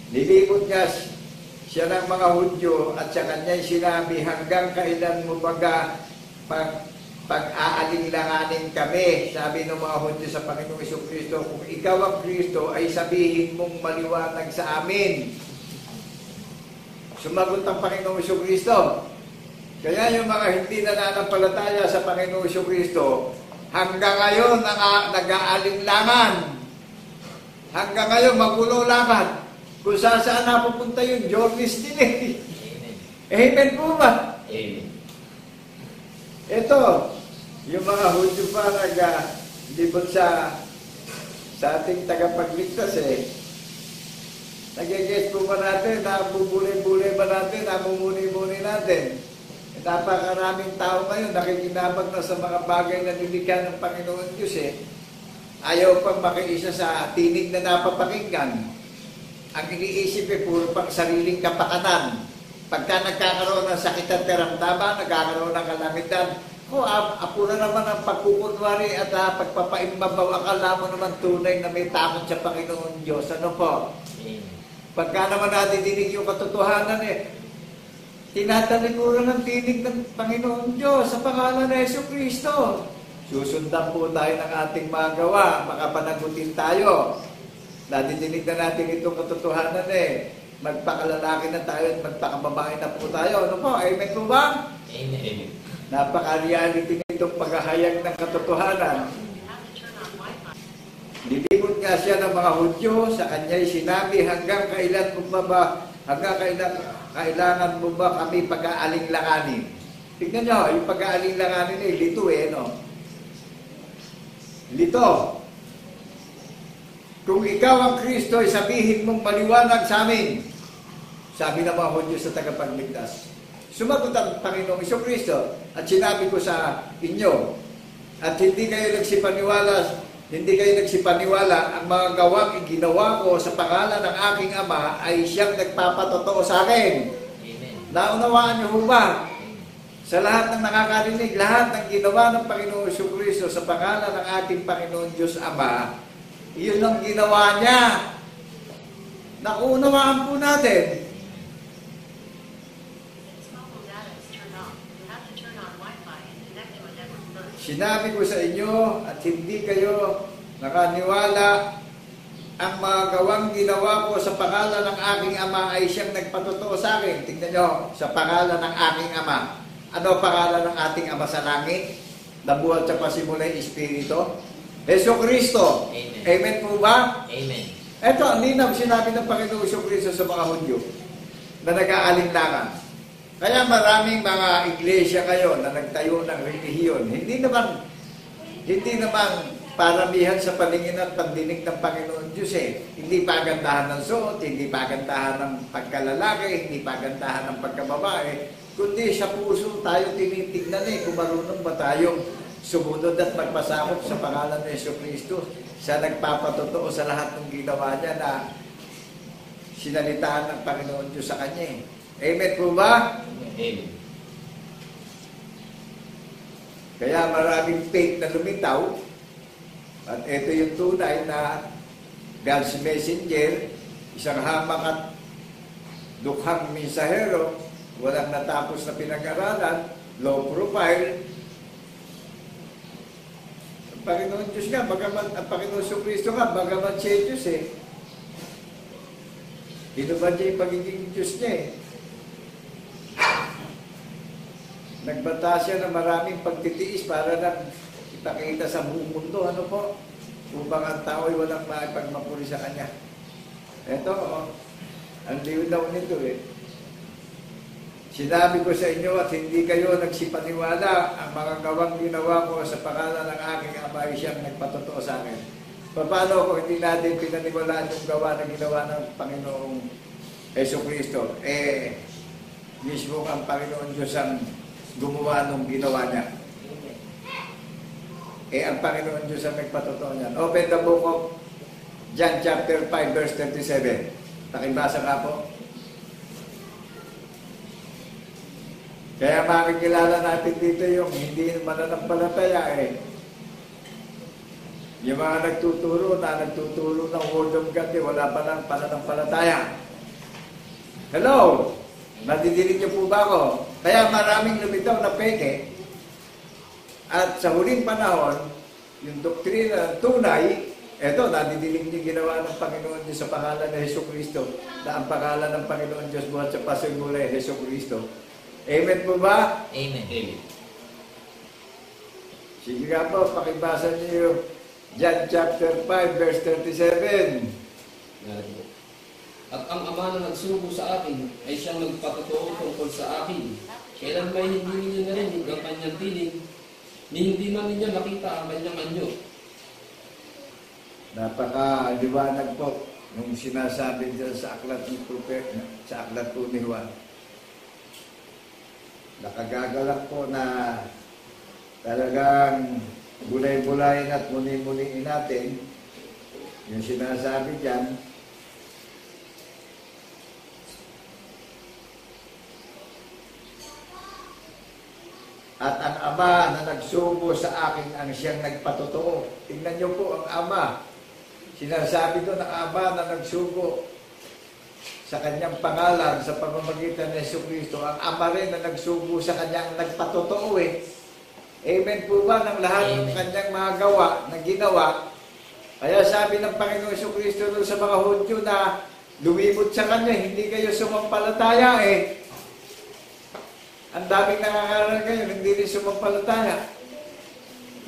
Nilibot niya siya ng mga Hudyo at sa kanya'y sinabi, hanggang kailan mo baga pag-aalinlanganin kami, sabi ng mga Hudyo sa Panginoong Jesucristo, kung ikaw ang Kristo ay sabihin mong maliwanag sa amin. Sumagot ang Panginoong Jesucristo. Kaya yung mga hindi nananampalataya sa Panginoong Jesucristo, hanggang ngayon nag-aalinlangan. Hanggang ngayon magulo lakad. Kung saan napupunta yung Jornis din Amen po ba? Amen. Ito, yung mga Hudyo pa naglibot sa ating tagapagligtas Nag-guess po ba natin, nabubuli-buli ba natin, namumuni-muni natin. Napakaraming tao ngayon nakikinabang na sa mga bagay na nilikha ng Panginoon Diyos Ayaw pang makiisa sa tinig na napapakinggan. Ang iniisip puro pang sariling kapakanan. Pagka nagkakaroon ng sakit at karamdaman, nagkakaroon ng kalamitan, apo na naman ang pagkukunwari at pagpapaimbabaw. Akala mo naman tunay na may takot sa Panginoon Diyos. Ano po? Pagka naman nadidinig yung katotohanan tinatalikuran ng tinig ng Panginoon Diyos sa pangalan ng Jesucristo. Susundan po tayo ng ating mga gawa, makapanagutin tayo. Nadidinig na natin itong katotohanan magpakalalaki na tayo at magpakababae na po tayo. Ano po? Amen po ba? Amen. Napaka-reality nitong paghahayag ng katotohanan. Nilibot nga siya ng mga Hudyo, sa kanya'y sinabi, hanggang kailan kailangan mo ba kami pag-aalinlanganin? Tignan nyo, yung pag-aalinlanganin lito Lito. Kung ikaw ang Kristo, ay sabihin mong maliwanag sa amin. Sabi ng mga Hudyo sa tagapagligtas. Sumagot ang Panginoong Jesucristo at sinabi ko sa inyo, at hindi kayo nagsipaniwala, ang mga gawang ginawa ko sa pangalan ng aking Ama ay siyang nagpapatotoo sa akin. Amen. Naunawaan niyo ho ba? Sa lahat ng nakakarinig, lahat ng ginawa ng Panginoong Jesucristo sa pangalan ng ating Panginoon Diyos Ama, iyon ang ginawa niya. Naunawaan po natin. Sinabi ko sa inyo at hindi kayo nakaniwala, ang mga gawang ginawa ko sa pangalan ng aking Ama ay siyang nagpatotoo sa akin. Tingnan nyo, sa pangalan ng aking Ama. Ano pangalan ng ating Ama sa langit? Nabuhat sa pasimula yung Espiritu. Jesucristo. Amen. Amen po ba? Amen. Ito, ang linaw sinabi ng Panginoong Jesucristo sa mga Hudyo na nag-aalinlangan. Kaya maraming mga iglesia kayo na nagtayo ng relihiyon. Hindi naman paramihan sa paningin at pandinig ng Panginoon Diyos eh. Hindi pagandahan ng suot, hindi pagandahan ng pagkalalaki, hindi pagandahan ng pagkababae, kundi sa puso tayo tinitignan eh kung marunong ba tayong sumunod at magpasakop sa pangalan ng Jesucristo. Siya nagpapatotoo sa lahat ng ginawa niya na sinalitaan ng Panginoon Diyos sa kanya eh. Amen po ba? Amen. Kaya maraming faith na lumitaw. At ito yung tunay na God's messenger, isang hamak at dukhang mensahero, walang natapos na pinag-aralan, low profile. Ang Panginoon Diyos nga, ang Panginoon Jesucristo nga, bagaman siya Diyos eh. Hinubad niya yung pagiging Diyos niya eh. Nagbata siya ng maraming pagtitiis para lang ipakita sa buong mundo, ano po? Upang ang tao ay walang maipagmapuri sa kanya. Ito, ang liwinaw nito eh. Sinabi ko sa inyo at hindi kayo nagsipaniwala, ang mga gawang ginawa ko sa pangalan ng aking Ama ay siyang nagpatotoo sa akin. Paano kung hindi natin pinaniwalaan yung gawa na ginawa ng Panginoong Jesucristo? Mismo ang Panginoon Diyos ang gumawa nung ginawa niya. Ang Panginoon Diyos ang nagpatotoo niyan. Open the book of John chapter 5 verse 37. Pakibasa ka po. Kaya makikilala natin dito yung hindi mananampalataya eh. Yung mga nagtuturo ng Word of God eh, wala pa lang pananampalataya. Hello? Nadidinig niyo po ba ako? Kaya maraming lumitaw na peke. At sa huling panahon, yung doktrina tunay, eto, nadidinig niyo ginawa ng Panginoon Diyos sa pangalan ng Jesucristo, na ang pangalan ng Panginoon Diyos buhat sa pasimula ay Jesucristo. Amen po ba? Amen. Amen. Sige nga po, pakibasa niyo John chapter 5 verse 37. At ang Ama na nagsugo sa akin ay siyang nagpatotoo tungkol sa akin. Kailan may hindi ninyo narinig ang kanyang tinig, ni hindi man ninyo nakita ang kanyang anyo. Napaka-liwanag po nung sinasabi dyan sa aklat ni Prophet, sa aklat po ni Juan. Nakagagalak po na talagang bulay-bulayin at muni-muniin natin yung sinasabi dyan. At ang Ama na nagsugo sa akin ang siyang nagpatotoo. Tingnan niyo po ang Ama. Sinasabi doon ang Ama na nagsugo sa kanyang pangalan sa pamamagitan ng Jesucristo. Ang Ama rin na nagsugo sa kanyang nagpatotoo eh. Amen po ba ng lahat ng kanyang mga gawa na ginawa? Kaya sabi ng Panginoon Jesucristo doon sa mga Hudyo na lumimot sa kanya, hindi kayo sumampalataya eh. Ang daming nakakaroon kayo, hindi rin sumampalataya.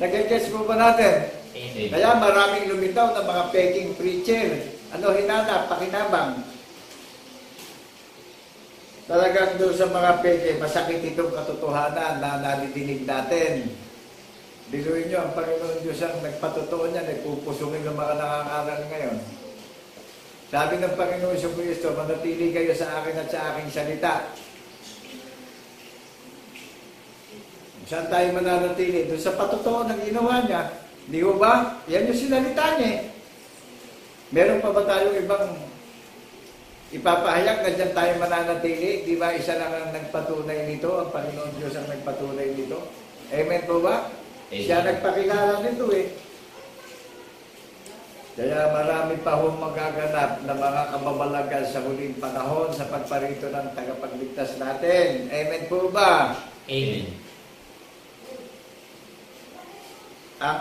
Nag-gets mo ba natin? Amen. Kaya maraming lumitaw na mga peking preacher. Ano hinanap? Pakinabang. Talagang doon sa mga peke, masakit itong katotohanan na nadidinig natin. Biluin nyo, ang Panginoon Diyos ang nagpatotoo niyan, pupusungin ng mga nakakaral ngayon. Sabi ng Panginoon Jesucristo, manatili kayo sa akin at sa aking salita. Saan tayo mananatili? Doon sa patotoo ng ginawa niya. Di ba ba? Yan yung sinalita niya. Meron pa ba tayong ibang ipapahayag na dyan tayo mananatili? Di ba isa lang ang nagpatunay nito? Ang Panginoon Diyos ang nagpatunay nito? Amen po ba? Amen. Siya nagpakilala nito eh. Kaya marami pa hong magaganap na mga kababalagan sa huling panahon sa pagparito ng tagapagligtas natin. Amen po ba? Amen. Ang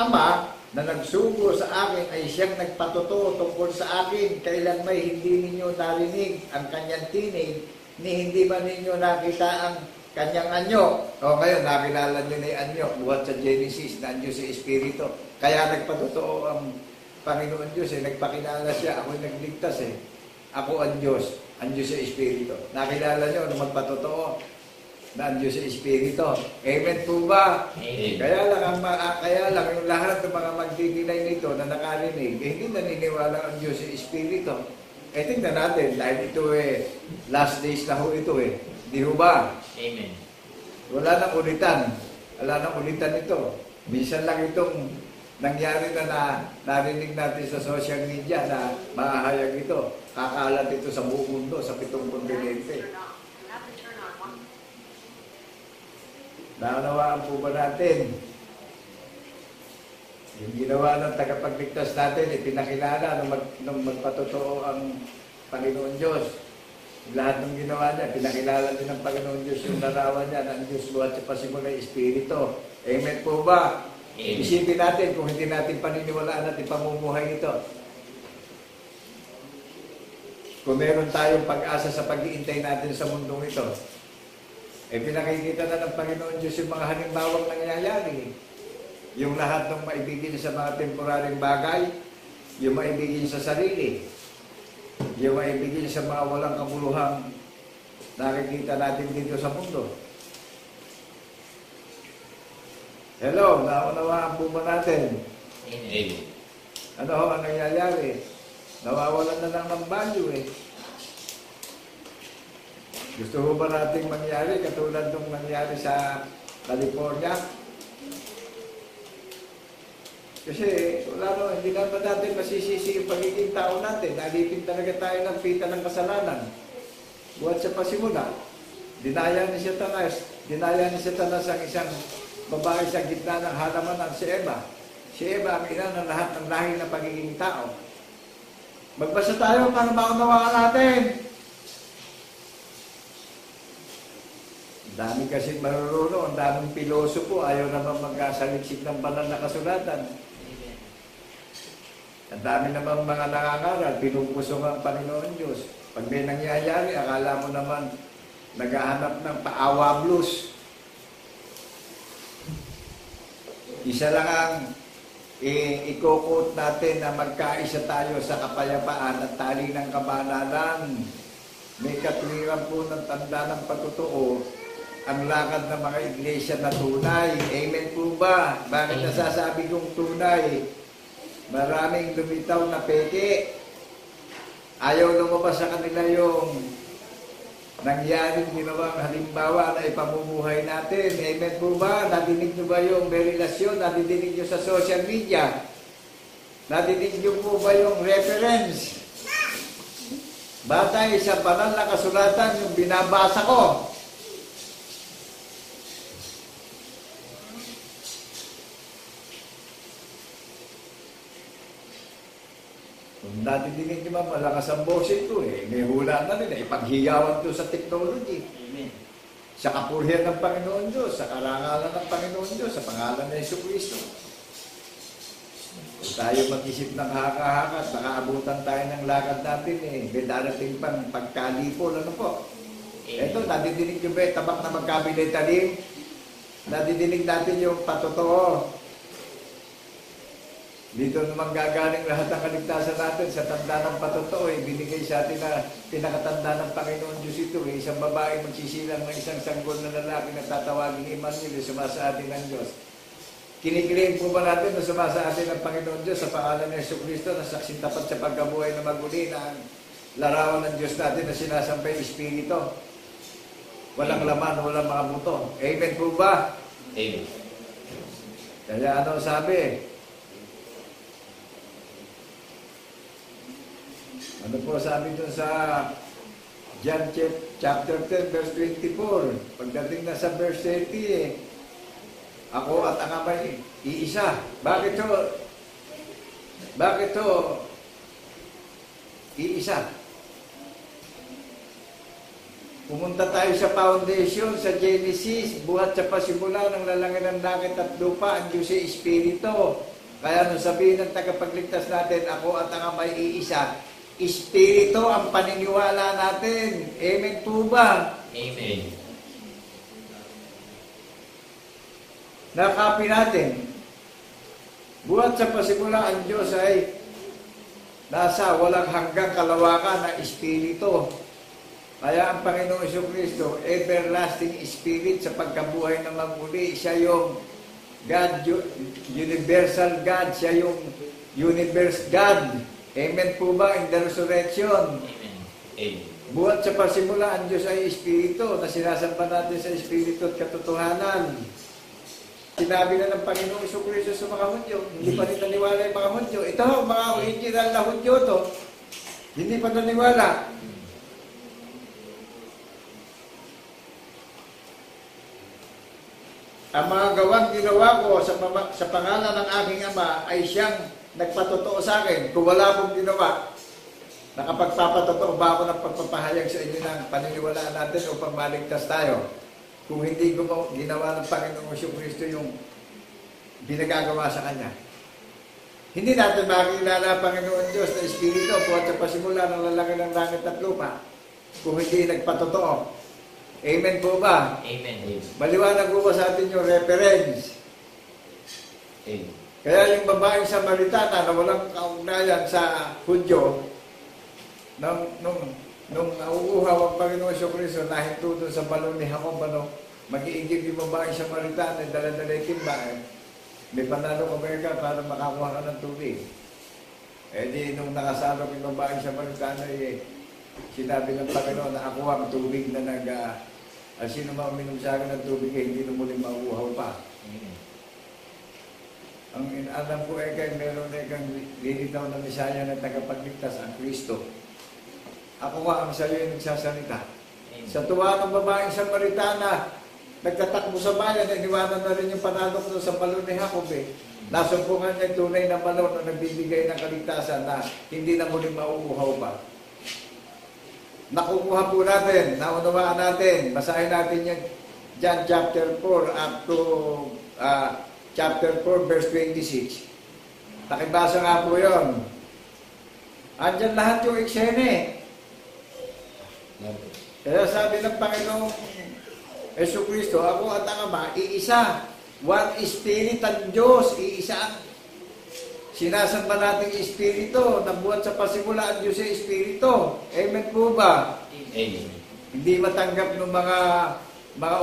Ama na nagsugo sa akin ay siyang nagpatotoo tungkol sa akin. Kailan may hindi ninyo narinig ang kanyang tinig, ni hindi ba ninyo nakita ang kanyang anyo. O ngayon, nakilala niyo na yung anyo, buhat sa Genesis, na anyo sa Espiritu. Kaya nagpatotoo ang Panginoon Diyos, nagpakilala siya, ako'y nagligtas Ako ang Diyos, ang Diyos sa Espiritu. Nakilala niyo na magpatotoo na ang Diyos sa Espiritu. Amen po ba? Amen. Kaya lang yung lahat ng mga magdidinay nito na nakarinig, hindi naniniwala ang Diyos sa Espiritu. Tingnan natin, dahil ito last days na ho ito Di ho ba? Amen. Wala nang ulitan. Wala nang ulitan ito. Minsan lang itong nangyari na narinig natin sa social media na mahahayag ito. Kakalat ito sa buong mundo, sa 7 kontinente. Naunawaan po ba natin? Yung ginawa ng tagapagligtas natin, ipinakilala nung magpatotoo ang Panginoon Diyos. Lahat ng ginawa niya, pinakilala din ng Panginoon Diyos yung larawan niya ng Diyos buhat sa pasimula Espiritu. Amen po ba? Amen. Isipin natin kung hindi natin paniniwalaan at ipamumuhay ito. Kung meron tayong pag-asa sa pag-iintay natin sa mundong ito, pinakikita na ng Panginoon Diyos yung mga halimbawang nangyayari. Yung lahat ng maibigin sa mga temporaryong bagay, yung maibigin sa sarili, yung maibigin sa mga walang kabuluhang nakikita natin dito sa mundo. Hello, naunawaan po ba natin? Amen. Ano ho ang nangyayari? Nawawalan na lang ng value Gusto ho ba nating mangyari katulad nung nangyari sa California? Kasi wala naman, hindi naman natin masisisi yung pagiging tao natin. Nalipin talaga tayo ng pita ng kasalanan. Buhat sa pasimula, dinaya ni Satanas ang isang babae sa gitna ng halamanan, si Eva. Si Eva ang ina ng lahat ng lahi ng pagiging tao. Magbasa tayo para maunawaan natin. Dami kasi marurunong, ang daming pilosopo, ayaw naman magkasaliksik ng banal na kasulatan. Ang dami naman mga nangangaral, pinupusong ang Panginoon Diyos. Pag may nangyayari, akala mo naman naghahanap ng paawa blues. Isa lang ang i-quote natin na magkaisa tayo sa kapayapaan at tali ng kabanalan. May katwiran po ng tanda ng patutuo ang lakad ng mga iglesia na tunay. Amen po ba? Bakit nasasabi kong tunay? Maraming lumitaw na peke. Ayaw lumabas sa kanila yung nangyaring ginawang halimbawa na ipamumuhay natin. Amen po ba? Nadinig nyo ba yung relasyon? Nadinig nyo sa social media? Nadinig nyo po ba yung reference? Batay sa banal na kasulatan yung binabasa ko. Kung nadidinig nyo ba, malakas ang boses ko may hula na rin ipaghiyawan ko sa technology. Amen. Sa kapurihan ng Panginoon Diyos, sa karangalan ng Panginoon Diyos, sa pangalan ng Jesucristo. Kung tayo mag-isip ng haka-haka, nakaabutan tayo ng lakad natin may darating pang pagkalipol, ano po? Ito, nadidinig nyo ba, tabak na magkabilay-talim? Nadidinig natin yung patotoo. Dito naman gagaling lahat ng kaligtasan natin sa tanda ng patotoo. Binigay sa atin na pinakatanda ng Panginoon Diyos ito. Isang babae magsisilang ng isang sanggol na lalaki na tatawagin Emmanuel, sumasa atin ng Diyos. Kiniklaim po ba natin na sumasa atin ng Panginoon Diyos sa pangalan ng Jesucristo na saksing tapat sa pagkabuhay na maguli na ang larawan ng Diyos natin na sinasampay Espiritu? Walang laman, walang mga buto. Amen po ba? Amen. Kaya ano sabi? Ano po sabi doon sa John chapter 10 verse 24? Pagdating na sa verse 30 ako at ang Amay iisa. Bakit to? Bakit to? Iisa. Pumunta tayo sa foundation, sa Genesis, buhat sa pasimula ng lalangin ng langit at lupa, ang Diyos ay Espiritu. Kaya nung sabihin ng tagapagligtas natin, ako at ang Amay iisa, Espiritu ang paniniwala natin. Amen po ba? Amen. Nakapin natin. Buhat sa pasimula, ang Diyos ay nasa walang hanggang kalawakan na espiritu. Kaya ang Panginoong Jesucristo, everlasting spirit sa pagkabuhay ng muli, siya yung God, universal God, siya yung universe God. Amen po ba in the resurrection? Amen. Amen. Buhat sa pasimula, ang Diyos ay espiritu na sinasamba natin sa espiritu at katotohanan. Sinabi na ng Panginoong Jesucristo sa mga Hudyo, hindi pa rin naniwala yung mga Hudyo. Ito, mga original na Hudyo to, hindi pa naniwala. Ang mga gawang ginawa ko sa pangalan ng aking Ama ay siyang nagpatotoo sa akin. Kung wala akong ginawa, nakapagpapatotoo ba ako ng pagpapahayag sa inyo ng paniniwalaan natin upang maligtas tayo? Kung hindi ko ginawa ng Panginoong Jesucristo yung binagagawa sa Kanya. Hindi natin makikilala ang Panginoon Diyos na Espiritu buhat sa pasimula ng lalaki ng langit at lupa kung hindi nagpatotoo. Amen po ba? Amen. Maliwanag po ba sa atin yung reference? Amen. Kaya yung babaeng Samaritana na walang kaugnayan sa Hudyo, nung nauuhaw ang Panginoon Jesucristo, nahinto doon sa balon ni Jacob, mag-iigib yung babaeng Samaritana, dala-dala yung timba, may panalo ka ba para makakuha ka ng tubig? Di nung nakasalok yung babaeng Samaritana, sinabi ng Panginoon na ako ang tubig na sino man uminom sa akin ng tubig, hindi na muling mauuhaw pa. Ang alam ko meron kang lilitaw na Misaya na tagapagligtas, ang Kristo. Ako nga ang sa'yo yung nagsasalita. Sa tuwa ng babaeng Samaritana, nagtatakbo sa bayan, iniwanan na rin yung panalok doon sa balon ni Jacob. Nasumpungan niya tunay na balon na nagbibigay ng kaligtasan na hindi na muling mauuhaw pa. Nakukuha po natin, naunawaan natin, basahin natin yung John chapter 4 up to chapter 4 verse 26. Nakibasa nga po yun. Andyan lahat yung eksene. Kaya sabi ng Panginoong Jesucristo, ako at ang Ama, iisa. One Spirit ang Diyos, iisa. Sinasamba natin Espiritu, nabuhat sa pasimula ang Diyos ay Espiritu. Amen po ba? Amen. Hindi matanggap ng mga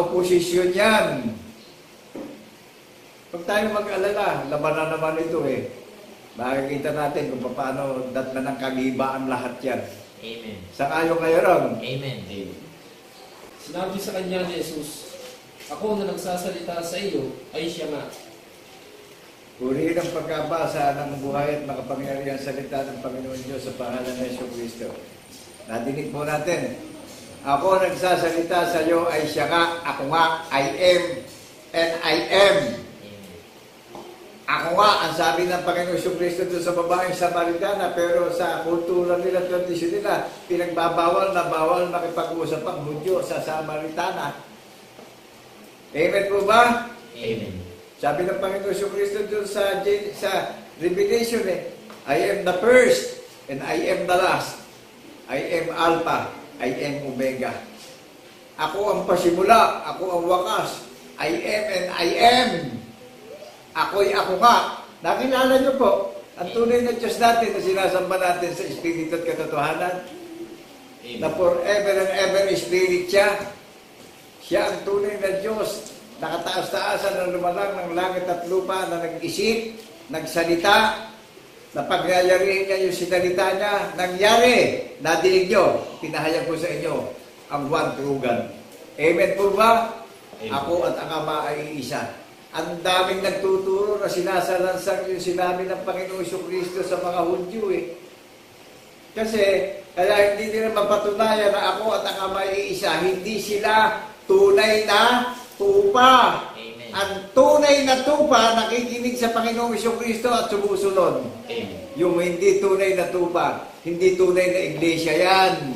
oposisyon yan. Pag tayo mag-alala, laban na naman ito Makikita natin kung paano datna ng kagibaan lahat yan. Amen. Sang-ayon kayo ron? Amen. Amen. Sinabi sa kanya ni Jesus, ako na nagsasalita sa iyo ay siya nga. Purihin ang pagkabasa ng buhay at makapangyarihan salita ng Panginoon Diyos sa pangalan ng Jesucristo. Nadinig po natin. Ako nagsasalita sa iyo ay siya nga. Ako nga, I am and I am. Ako nga, ang sabi ng Panginoon Jesucristo doon sa babaeng Samaritana, pero sa kultura nila, tradisyon nila, pinagbabawal na bawal makipag-usap ang Hudyo sa Samaritana. Amen po ba? Amen. Sabi ng Panginoon Jesucristo doon sa Revelation, I am the first and I am the last. I am Alpha, I am Omega. Ako ang pasimula, ako ang wakas. I am and I am. Ako'y ako nga. Nakilala niyo po, ang tunay na Diyos natin na sinasamba natin sa Espiritu at katotohanan. Na forever and ever Spirit siya. Siya ang tunay na Diyos. Nakataas-taasan na lumalang ng langit at lupa na nag-isip, nagsalita, na pagyayarihin niya yung sinalita niya, nangyari. Nadinig niyo, pinahayag ko sa inyo, ang one true God. Amen po ba? Amen. Ako at ang Ama ay isa. Ang daming nagtuturo na sinasalansang yung sinabi ng Panginoong Jesucristo sa mga Hudyo Kasi, kaya hindi nila mapatunayan na ako at ang Ama ay isa. Hindi sila tunay na tupa. Amen. Ang tunay na tupa, nakikinig sa Panginoong Jesucristo at sumusunod. Amen. Yung hindi tunay na tupa, hindi tunay na iglesia yan.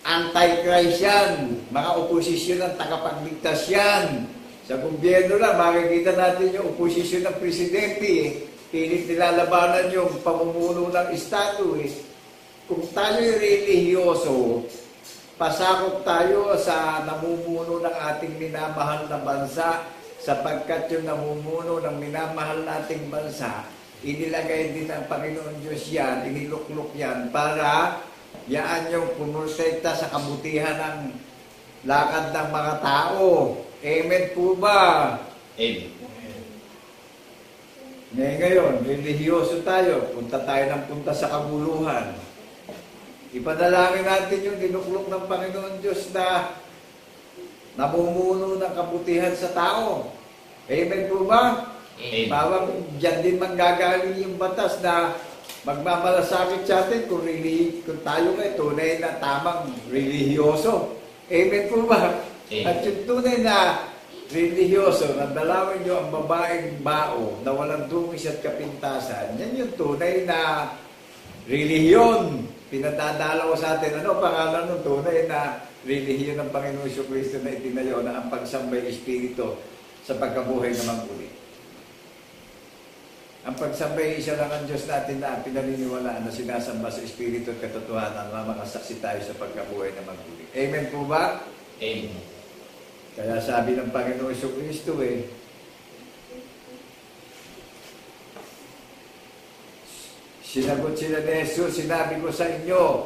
Antichrist yan. Mga oposisyon ng tagapagligtas yan. Sa gobyerno lang, makikita natin yung oposisyon ng presidente. Pilit nilalabanan yung pamumuno ng Estado. Kung tayo'y relihiyoso, pasakop tayo sa namumuno ng ating minamahal na bansa, sapagkat yung namumuno ng minamahal nating bansa, inilagay din ng Panginoon Diyos yan, iniluklok yan para yaan yung pumursekta sa kabutihan ng lakad ng mga tao. Amen po ba? Amen. Ngayon, relihiyoso tayo, punta tayo ng punta sa kabuluhan. Ipanalangin natin yung dinuklok ng Panginoon Diyos na namumuno ng kabutihan sa tao. Amen po ba? Amen. Bawang dyan din manggagaling yung batas na magmamalasakit sa atin kung tayo ay tunay na tamang relihiyoso. Amen po ba? Amen. At yung tunay na relihiyoso, nandalawin nyo ang babaeng bao na walang dungis at kapintasan, yan yung tunay na relihiyon. Pinadadalaw sa atin, ano pangalan ng tunay na relihiyon ng Panginoon Jesucristo na itinayo na ang pagsambay Espiritu sa pagkabuhay na maguli. Ang pagsambay, isa lang ang Diyos natin na pinaniniwalaan na sinasamba sa Espiritu at katotohanan na makasaksi tayo sa pagkabuhay na maguli. Amen po ba? Amen. Kaya sabi ng Panginoon Jesucristo sinagot sila ni Jesus, sinabi ko sa inyo,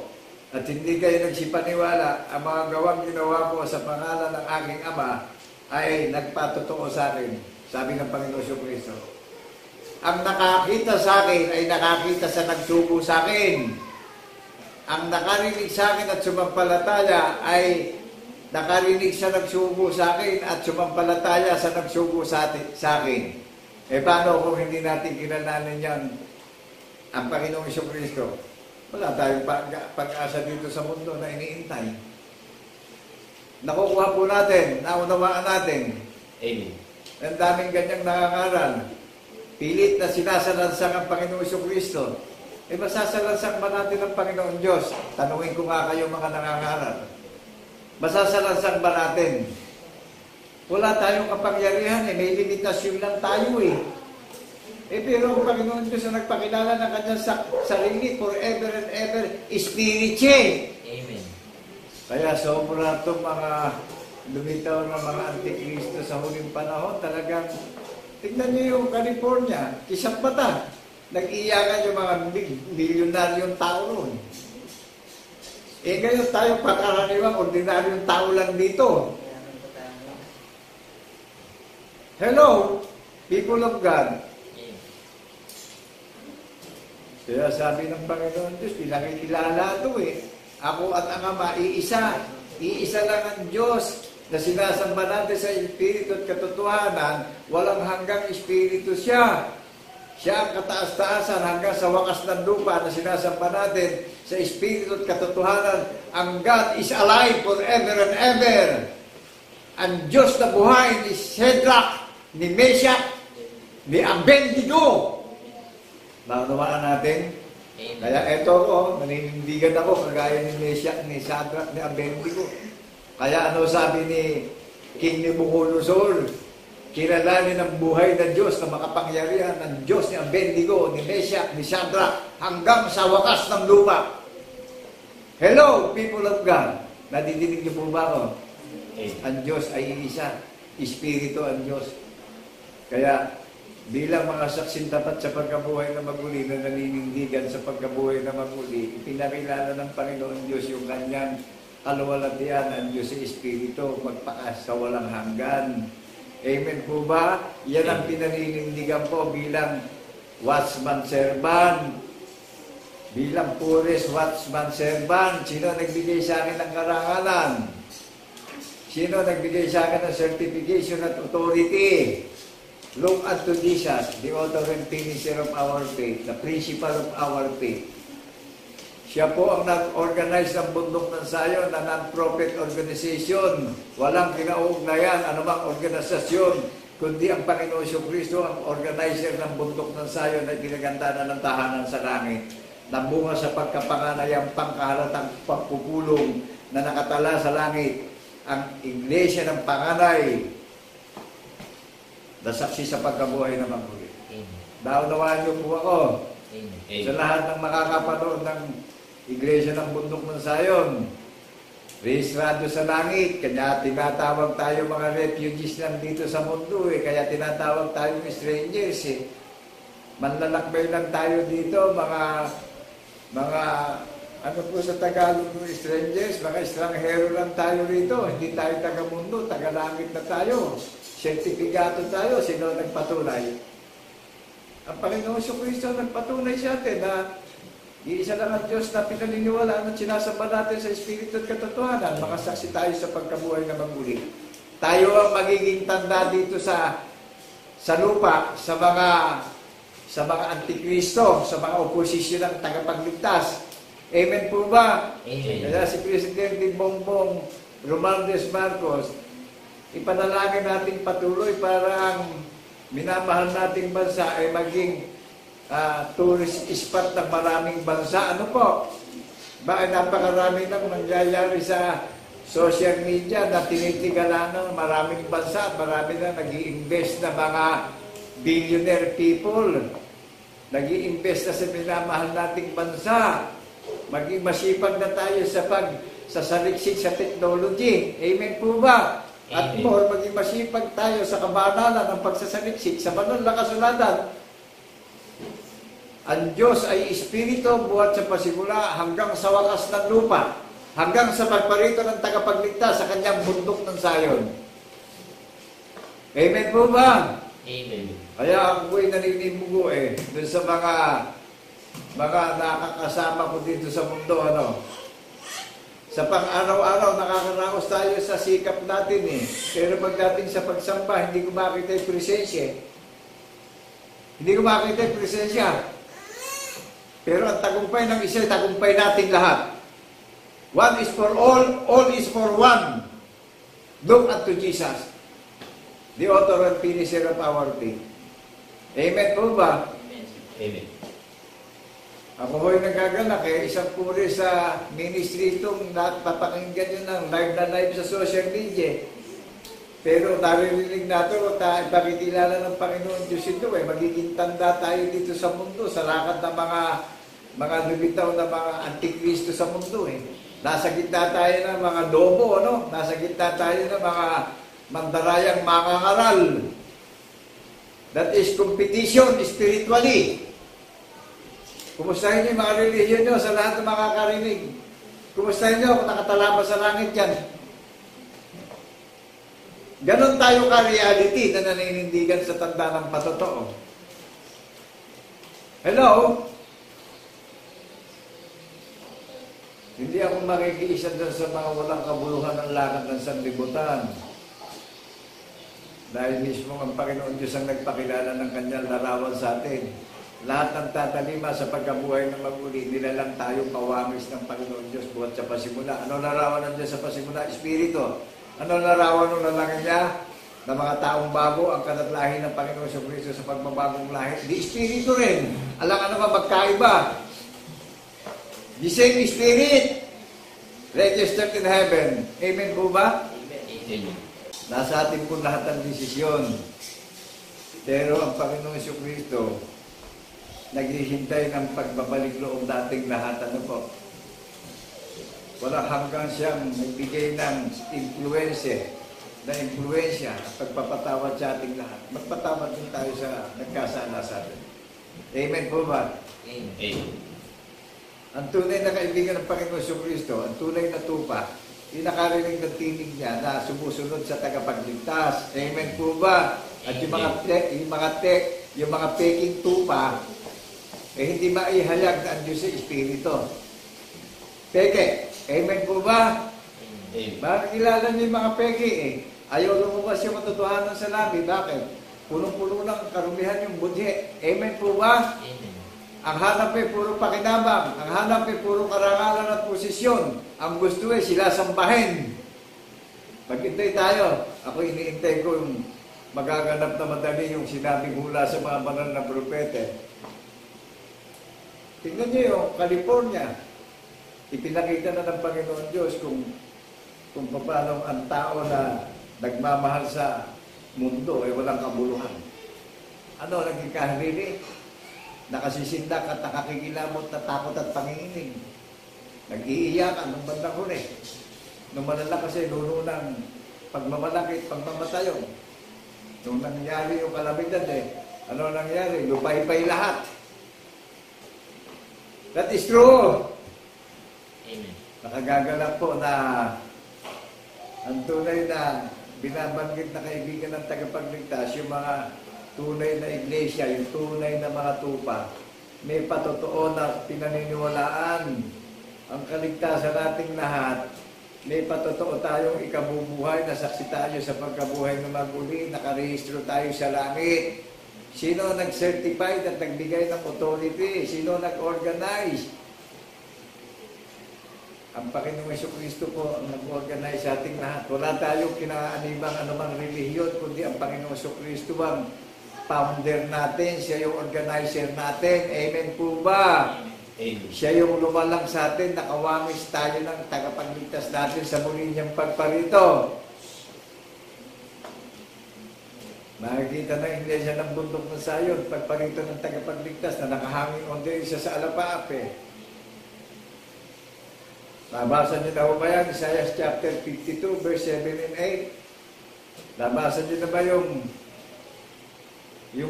at hindi kayo nagsipaniwala, ang mga gawang ginawa ko sa pangalan ng aking Ama ay nagpatotoo sa akin. Sabi ng Panginoon Jesucristo, ang nakakita sa akin ay nakakita sa nagsugo sa akin. Ang nakarinig sa akin at sumampalataya ay nakarinig sa nagsugo sa akin at sumampalataya sa nagsugo sa akin. Paano kung hindi natin kilalanin yan ang Panginoong Jesucristo? Wala tayong pag-asa dito sa mundo na iniintay. Nakukuha po natin, naunawaan natin. Amen. Ang daming ganyang nakangaral. Pilit na sinasalansang ang Panginoong Jesucristo. Masasalansang ba natin ang Panginoon Diyos? Tanungin ko nga kayo mga nangangaral. Masasalansang ba natin? Wala tayong kapangyarihan may limitasyon lang tayo pero ang Panginoon Diyos na nagpakilala ng kanyang sarili forever and ever, Spirite. Amen. Kaya sobra itong mga lumitaw ng mga antikristo sa huling panahon, talagang tignan niyo yung California, kisang bata. Nag-iyakan yung mga milyonaryong tao noon. Ngayon tayo pagkaraniwang ordinaryong tao lang dito. Hello, people of God. Kaya sabi ng Panginoon Diyos, pinakikilala ito Ako at ang Ama, iisa. Iisa lang ang Diyos na sinasamba natin sa Espiritu at katotohanan. Walang hanggang Espiritu siya. Siya ang kataas-taasan hanggang sa wakas ng lupa na sinasamba natin sa Espiritu at katotohanan. Ang God is alive forever and ever. Ang Diyos na buhay ni Shadrach, ni Meshach, ni Abednego. Naunawaan natin? Amen. Kaya eto naninindigan ako kagaya ni Meshach, ni Shadrach, ni Abednego. Kaya ano sabi ni King Nebuchadnezzar? Kilalanin ang buhay ng Diyos na makapangyarihan ng Diyos ni Abednego, ni Meshach, ni Shadrach hanggang sa wakas ng lupa. Hello, people of God. Nadidinig niyo po ba ako? Ang Diyos ay iisa. Espiritu ang Diyos. Kaya bilang mga saksing tapat sa pagkabuhay na maguli na naninindigan sa pagkabuhay na maguli, ipinakilala ng Panginoon Diyos yung kanyang kaluwalhatian, ang Diyos sa Espiritu, magpakas sa walang hanggan. Amen po ba? Yan ang pinaninindigan po bilang watchman servant. Bilang puris watchman servant. Sino nagbigay sa akin ng karangalan? Sino nagbigay sa akin ng certification at authority? Look unto Jesus, the author and finisher of our faith, the principal of our faith. Siya po ang nag-organize ng Bundok ng Sayon, na non-profit organization. Walang kinaugnayan, anumang organisasyon, kundi ang Panginoon Jesucristo ang organizer ng Bundok ng Sayon na pinagandaan ng tahanan sa langit. Nabunga sa pagkapanganayang pangkahalatang pagpupulong na nakatala sa langit. Ang Iglesia ng Panganay, na saksi sa pagkabuhay na maguli. Naunawaan niyo po ako. Amen. Sa lahat ng makakapanood ng Iglesia ng Bundok ng Sayon, rehistrado sa langit. Kaya tinatawag tayo mga refugees lang dito sa mundo eh. Kaya tinatawag tayo strangers eh. Manlalakbay lang tayo dito, mga ano po sa Tagalog ng strangers, mga estranghero lang tayo rito. Hindi tayo taga-mundo, taga-langit na tayo. Sertipikato tayo, sino nagpatunay? Ang Panginoon Kristo nagpatunay sa atin na iisa lang ang Diyos na pinaniniwalaan at sinasamba natin sa Espiritu at katotohanan. Makasaksi tayo sa pagkabuhay na maguli. Tayo ang magiging tanda dito sa lupa, sa mga antikristo, sa mga oposisyon ng tagapagligtas. Amen po ba? Amen. Kaya si Presidente Bongbong Romualdez Marcos, ipanalangin natin patuloy para ang minamahal nating bansa ay maging tourist spot ng maraming bansa. Ano po? Bakit napakarami nang nangyayari sa social media na tinitigalan ng maraming bansa at marami na nag-i-invest na mga billionaire people. Nag-i-invest na sa minamahal nating bansa. Maging masipag na tayo sa sasaliksik sa technology. Amen po ba? At Amen. more, maging masipag tayo sa kabanalan ng pagsasaliksik sa banal na kasulatan. Ang Diyos ay Espiritu buhat sa pasimula hanggang sa wakas ng lupa, hanggang sa pagparito ng tagapagligtas sa kanyang bundok ng Sayon. Amen po ba? Amen. Kaya ako'y naninimugo dun sa mga nakakasama ko dito sa mundo, sa pang-araw-araw, nakakaraos tayo sa sikap natin Pero pagdating sa pagsamba, hindi ko makita yung presensya. Hindi ko makita yung presensya. Pero ang tagumpay ng isa, tagumpay natin lahat. One is for all is for one. Look unto Jesus, the author and finisher of our faith. Amen po ba? Amen. Ako ho'y nagagalak isang puri sa ministry itong papakinggan nyo ng live na live sa social media. Pero naririnig natin o ipakikilala ng Panginoon Diyos ito magiging tanda tayo dito sa mundo sa lakad ng mga lumitaw na mga antikristo sa mundo Nasa gitna tayo ng mga lobo, Nasa gitna tayo ng mga mandarayang mangangaral. That is competition spiritually. Kumustahin niyo yung mga religion nyo sa lahat ng makakarinig. Kumustahin niyo kung nakatalaba sa langit yan. Ganon tayo ka-reality na naninindigan sa tanda ng patotoo. Hello? Hindi ako makikiisa dyan sa mga walang kabuluhan ng lakad ng sanlibutan. Dahil mismo ang Panginoon Diyos ang nagpakilala ng kanyang larawan sa atin. Lahat ng tatalima sa pagkabuhay ng maguli, nilalang tayo kawangis ng Panginoon Diyos buhat sa pasimula. Ano larawan ng Diyos sa pasimula? Espiritu. Ano larawan ng lalangin niya? Na mga taong bago ang kanatlahi ng Panginoon sa Kristo sa pagbabagong lahi. Di Espiritu rin. Alang ano ba magkaiba? The same Spirit registered in heaven. Amen po ba? Amen. Nasa atin po lahat ang desisyon. Pero ang Panginoon sa Kristo naghihintay ng pagbabalik loob dating lahat. Ano po? Wala hanggang siyang nagbigay ng impluensya at pagpapatawad sa ating lahat. Magpatawad din tayo sa nagkasala sa atin. Amen po ba? Amen. Ang tunay na kaibigan ng Panginoon sa Kristo, ang tunay na tupa, yung nakarinig ng tinig niya na sumusunod sa tagapagligtas. Amen po ba? At yung mga peking tupa, hindi maihayag na ang Diyos sa Espiritu. Peke. Amen po ba? Amen. Bakit kilala niyo yung mga peke Ayaw lumabas yung katotohanan sa labi. Bakit? Punong-puno ng karumihan yung budhi. Amen po ba? Amen. Ang hanap ay puro pakinabang. Ang hanap ay puro karangalan at posisyon. Ang gusto ay sila sambahin. Maghintay tayo. Ako iniintay ko yung magaganap na madali yung sinabing hula sa mga banal na propete. Tingnan niyo yung California. Ipinakita na ng Panginoon Diyos kung paano ang tao na nagmamahal sa mundo ay walang kabuluhan. Ano, naging kaharili? Nakasisindak at nakakikilabot na takot at panginginig. Nag-iiyak ang bandang huli. Nung malala kasi, noon ng pagmamalaki, pagmamatayo. Nung nangyari yung kalamidad ano nangyari? Lupay-pay lahat. That is true. Amen. Nakagagalak po na ang tunay na binabanggit na kaibigan ng tagapagligtas, yung mga tunay na iglesia, yung tunay na mga tupa, may patotoo na pinaniniwalaan ang kaligtasan nating lahat. May patotoo tayong ikabubuhay, na saksi tayo sa pagkabuhay ng maguli, nakarehistro tayo sa langit. Sino nag-certify at nagbigay ng authority? Sino nag-organize? Ang Panginoong Jesucristo po ang nag-organize sa ating lahat. Wala tayong kinaanibang anumang relihiyon, kundi ang Panginoong Jesucristo ang founder natin, siya yung organizer natin. Amen po ba? Amen. Siya yung lumalang sa atin, nakawamis tayo ng tagapagligtas natin sa muli niyang pagparito. Makikita ng Iglesia ng Bundok ng Sayon, pagparito ng tagapagligtas na nakahangin on the isa sa alapaape. Nabasa niyo na ba yan? Isaiah chapter 52, verse 7 and 8. Nabasa niyo na ba yung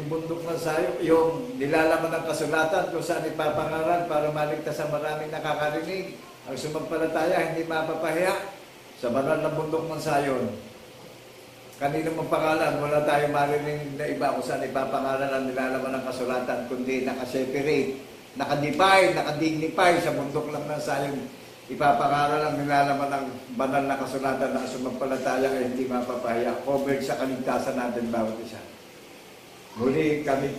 bundok ng sayo, yung nilalaman ng kasulatan kung saan ipapangaral para maligtas ang maraming nakakarinig? Ang sumampalataya, hindi mapapahiya sa banal ng bundok ng sayon. Kanino mang pangalan, wala tayong marinig na iba kung saan ipapangaral ang nilalaman ng kasulatan, kundi nakaseparate, nakadefine, nakadignify sa bundok lang ng sayon. Ipapangaral ang nilalaman ng banal na kasulatan na sumampalataya ay hindi mapapahiya. Covered sa kaligtasan natin bawat isa. Muli, kami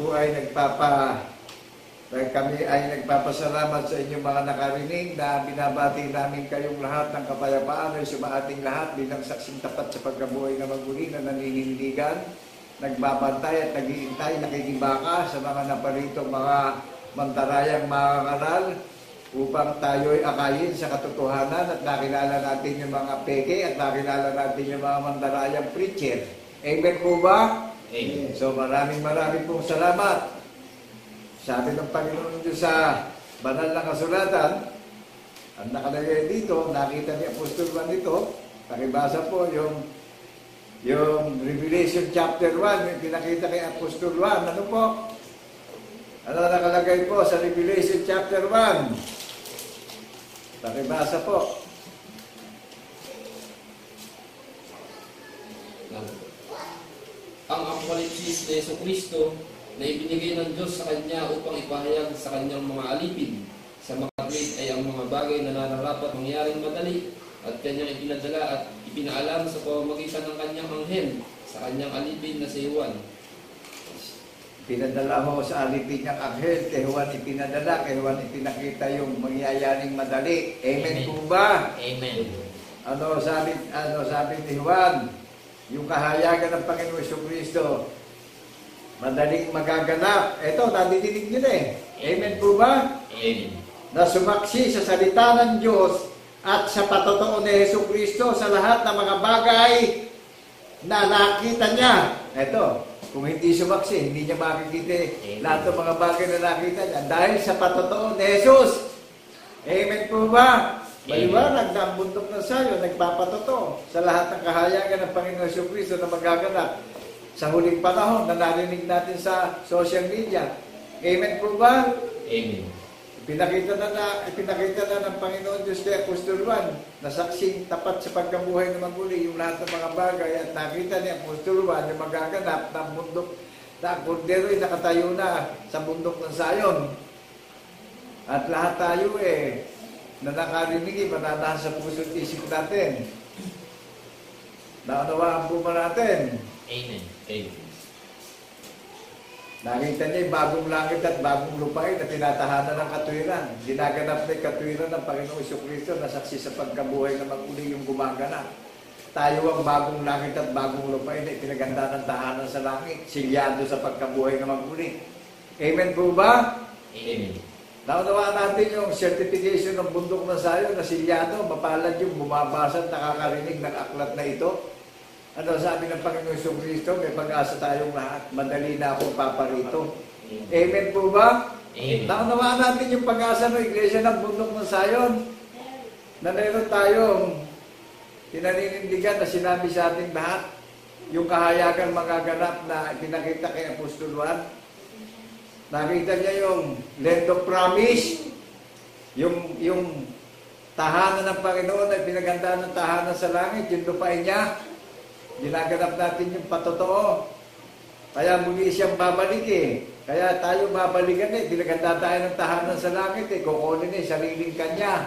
ay nagpapasalamat sa inyong mga nakarinig na binabati namin kayong lahat ng kapayapaan ay sumaating lahat bilang saksing tapat sa pagkabuhay na maguli na naninindigan, nagbabantay at nag-iintay, nakikibaka sa mga naparitong mga mandarayang mangangaral upang tayo'y akayin sa katotohanan at nakilala natin yung mga peke at nakilala natin yung mga mandarayang preacher. Amen po ba? Amen. So maraming pong salamat. Sabi ng Panginoon Diyos sa banal na kasulatan, ang nakalagay dito, nakita ni Apostol Juan dito, pakibasa po yung Revelation chapter 1, yung pinakita kay Apostol Juan. Ano po? Ano nakalagay po sa Revelation chapter 1? Pakibasa po. Ang Apokalipsis ni Jesucristo na ibinigay ng Diyos sa Kanya upang ipahayag sa Kanyang mga alipin. Sa mga tuwid ay ang mga bagay na nararapat mangyaring madali at Kanyang ipinadala at ipinaalam sa pamamagitan ng Kanyang anghel sa Kanyang alipin na si Juan. Pinadala mo sa alipin niyang anghel, kay Juan ipinadala, kay Juan ipinakita yung mangyayaring madali. Amen po ba? Amen. Ano sabi ni Juan? Yung kahayagan ng Panginoong Jesucristo, madaling magaganap. Ito, nadidinig nyo na Amen po ba? Amen. Na sumaksi sa salita ng Diyos at sa patotoo ni Jesucristo sa lahat ng mga bagay na nakita niya. Ito, kung hindi sumaksi, hindi niya makikita lahat ng mga bagay na nakita niya dahil sa patotoo ni Jesus. Amen po ba? Maliwanag na ang bundok ng sayo, nagpapatotoo sa lahat ng kahayagan ng Panginoon Jesucristo na magaganap sa huling panahon na narinig natin sa social media. Amen po ba? Amen. Ipinakita na ng Panginoon Diyos kay Apostol Juan na saksing tapat sa pagkabuhay ng maguli yung lahat ng mga bagay at nakita ni Apostol Juan yung magaganap ng bundok na ang kordero'y nakatayo na sa bundok ng sayon. At lahat tayo na nakarinig, mananahan sa puso't isip natin. Naunawaan po ba natin? Amen. Amen. Nakita niya yung bagong langit at bagong lupain na tinatahanan ng katwiran. Ginaganap na yung katwiran ng Panginoong Jesucristo na saksi sa pagkabuhay na maguli yung gumaganap. Tayo ang bagong langit at bagong lupain na ipinaganda ng tahanan sa langit, silyado sa pagkabuhay na maguli. Amen po ba? Amen. Naunawaan natin yung certification ng bundok ng sayo na silyado, mapalad yung bumabasa at nakakarinig ng aklat na ito. Ano sabi ng Panginoong Jesucristo? May pag-asa tayong lahat. Madali na akong paparito. Amen po ba? Amen. Naunawaan natin yung pag-asa ng Iglesia ng bundok ng sayon na meron tayong pinaninindigan na sinabi sa ating lahat, yung kahayagan magaganap na pinakita kay Apostol Juan. Nakita niya yung land of promise, yung tahanan ng Panginoon ay pinagandaan ng tahanan sa langit, yung lupain niya, ginaganap natin yung patotoo. Kaya muli siyang babalik eh. Kaya tayo babalikan eh, pinagandaan tayo ng tahanan sa langit eh, kukunin eh, sariling kanya.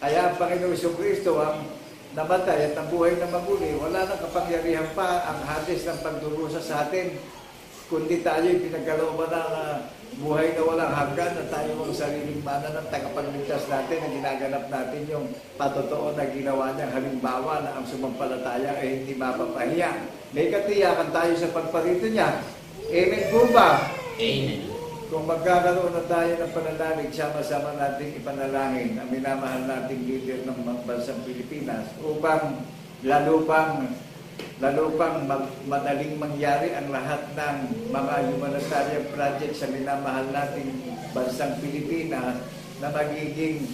Kaya ang Panginoon Jesucristo ang namatay at nabuhay na maguli, wala nang kapangyarihan pa ang hadis ng pagdurusa sa atin, kundi tayo'y pinagkalooban ng buhay na walang hanggan na tayo ang sariling mana ng tagapagligtas natin na ginaganap natin yung patotoo na ginawa niyang halimbawa na ang sumampalataya ay hindi mapapahiya. May katiyakan tayo sa pagparito niya. Amen po ba? Amen. Kung magkakaroon na tayo ng pananalig, sama-sama nating ipanalangin ang minamahal nating leader ng bansang Pilipinas upang lalo pang madaling mangyari ang lahat ng mga humanitarian project sa minamahal nating bansang Pilipinas na magiging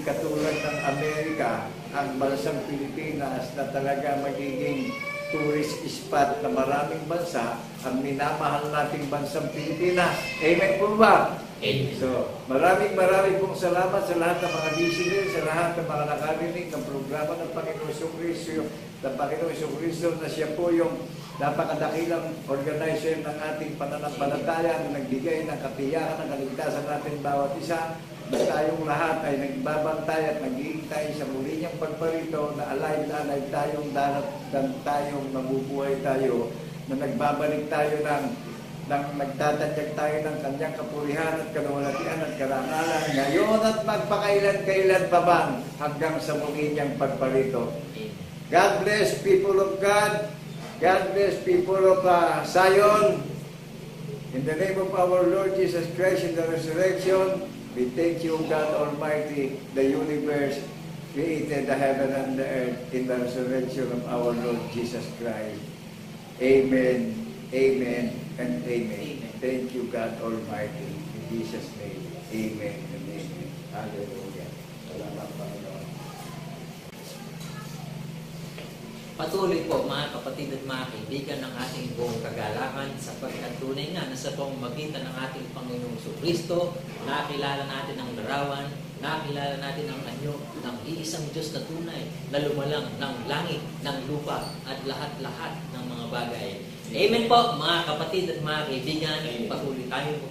katulad ng Amerika ang bansang Pilipinas na talaga magiging tourist spot na maraming bansa ang minamahal nating bansang Pilipinas. Amen po ba? Amen. So, maraming pong salamat sa lahat ng mga listener, sa lahat ng mga nakarinig ng programa ng Panginoon Jesucristo, na siya po yung napakadakilang organizer ng ating pananampalataya na nagbigay ng katiyakan ng kaligtasan natin bawat isa. Na tayong lahat ay nagbabantay at naghihintay sa muli niyang pagparito na alive tayong tayong mabubuhay tayo, na nagbabalik tayo ng nagtatanyag tayo ng kanyang kapurihan at kaluwalhatian at karangalan ngayon at magpakailan-kailan pa man hanggang sa muli niyang pagparito. God bless people of God. God bless people of Zion. In the name of our Lord Jesus Christ in the resurrection, we thank you, God Almighty, the universe created the heaven and the earth in the resurrection of our Lord Jesus Christ. Amen, amen, and amen. Thank you, God Almighty. In Jesus' name, amen and amen. Hallelujah. Salamat, Panginoon. Patuloy po mga kapatid at mga kaibigan ng ating buong kagalakan sapagkat tunay nga na sa pamamagitan ng ating Panginoong Jesucristo, nakilala natin ang larawan, nakilala natin ang anyo ng iisang Diyos na tunay na lumalang ng langit, ng lupa at lahat-lahat ng mga bagay. Amen po mga kapatid at mga kaibigan. Patuloy tayong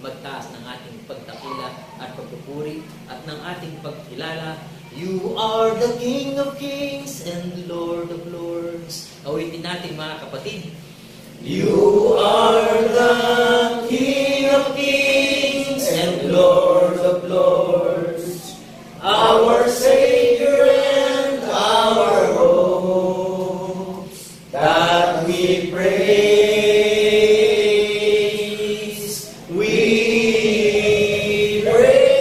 magtaas ng ating pagdakila at pagpupuri at ng ating pagkilala. You are the King of Kings and Lord of Lords. Awitin natin mga kapatid. You are the King of Kings and Lord of Lords, our Savior and our hope, that we praise, we praise.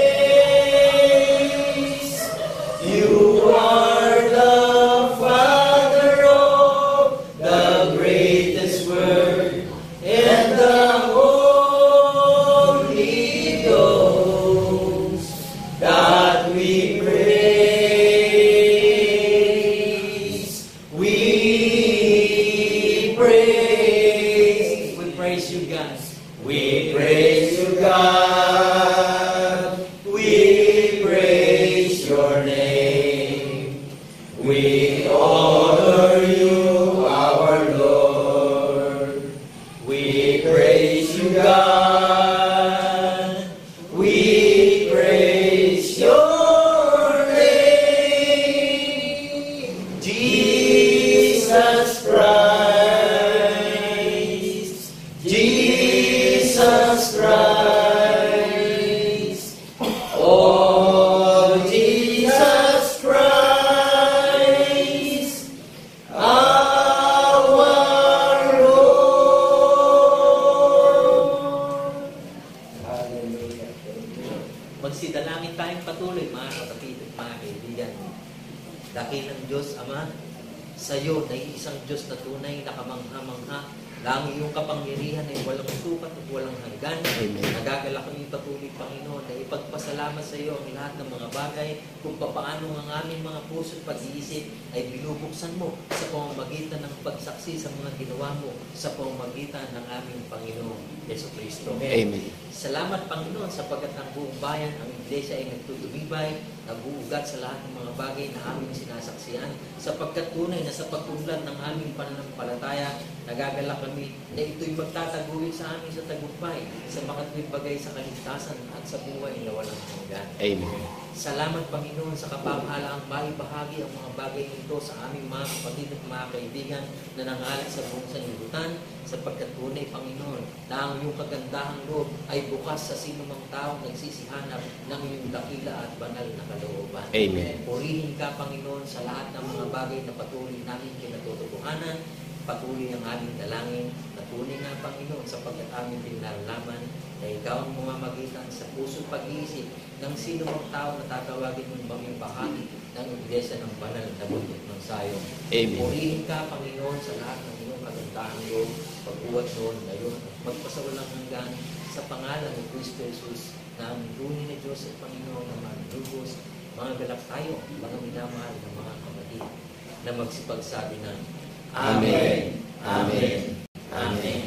You are the Father of the greatest word and the Holy Ghost, that we praise, we praise. We praise you, God. We praise you, God. We praise your name. We honor you, our Lord. We praise you, God. We praise your name. Jesus Christ. Jesus Christ. Oh, Jesus Christ, our Lord. Hallelujah. Magsidalangin tayong patuloy, mga kapatid at mga kaibigan. Dakilang Diyos, Ama, sa iyo na isang Diyos na tunay na kamangha-mangha, na ang iyong kapangyarihan ay walang sukat at walang hanggan. Amen. Nagagalak kami patuloy, Panginoon, na ipagpasalamat sa iyo ang lahat ng mga bagay kung papaano ang aming mga puso at pag-iisip ay binubuksan mo sa pamamagitan ng pagsaksi sa mga ginawa mo sa pamamagitan ng aming Panginoong Jesucristo. Amen. Salamat, Panginoon, sapagkat ang buong bayan, ang Iglesia ay nagtutubibay, naguugat sa lahat ng mga bagay na aming sinasaksiyan, sapagkat tunay na sa pagtunlad ng aming pananampalataya, nagagalak kami na ito'y magtataguyod sa amin sa tagumpay, sa makatwid bagay sa kaligtasan at sa buhay na walang hanggan. Amen. Salamat, Panginoon, sa kapamahalaang maibahagi ang mga bagay nito sa aming mga kapatid at mga kaibigan na nangalat sa buong sanlibutan, sapagkat tunay, Panginoon, na ang iyong kagandahang loob ay bukas sa sinumang taong nagsisihanap ng iyong dakila at banal na kalooban. Amen. Purihin ka, Panginoon, sa lahat ng mga bagay na patuloy namin kinatutukuhanan, patuloy ang aming dalangin, na tunay nga, Panginoon, sapagkat aming pinalalaman na ikaw ang mamamagitan sa puso pag-iisip ng sino mang tao na tatawagin mong banging bahagi ng Iglesia ng banal na bundok ng sayo. Amen. Purihin ka, Panginoon, sa lahat ng iyong kagandahan loob, pag-uwat noon ngayon, magpasawalang hanggan sa pangalan ni Cristo Jesus na ang tunay na Diyos at Panginoon na manlubos, mga galak tayo, mga minamahal ng mga kapatid, na magsipagsabi ng Amen. Amen. Amen.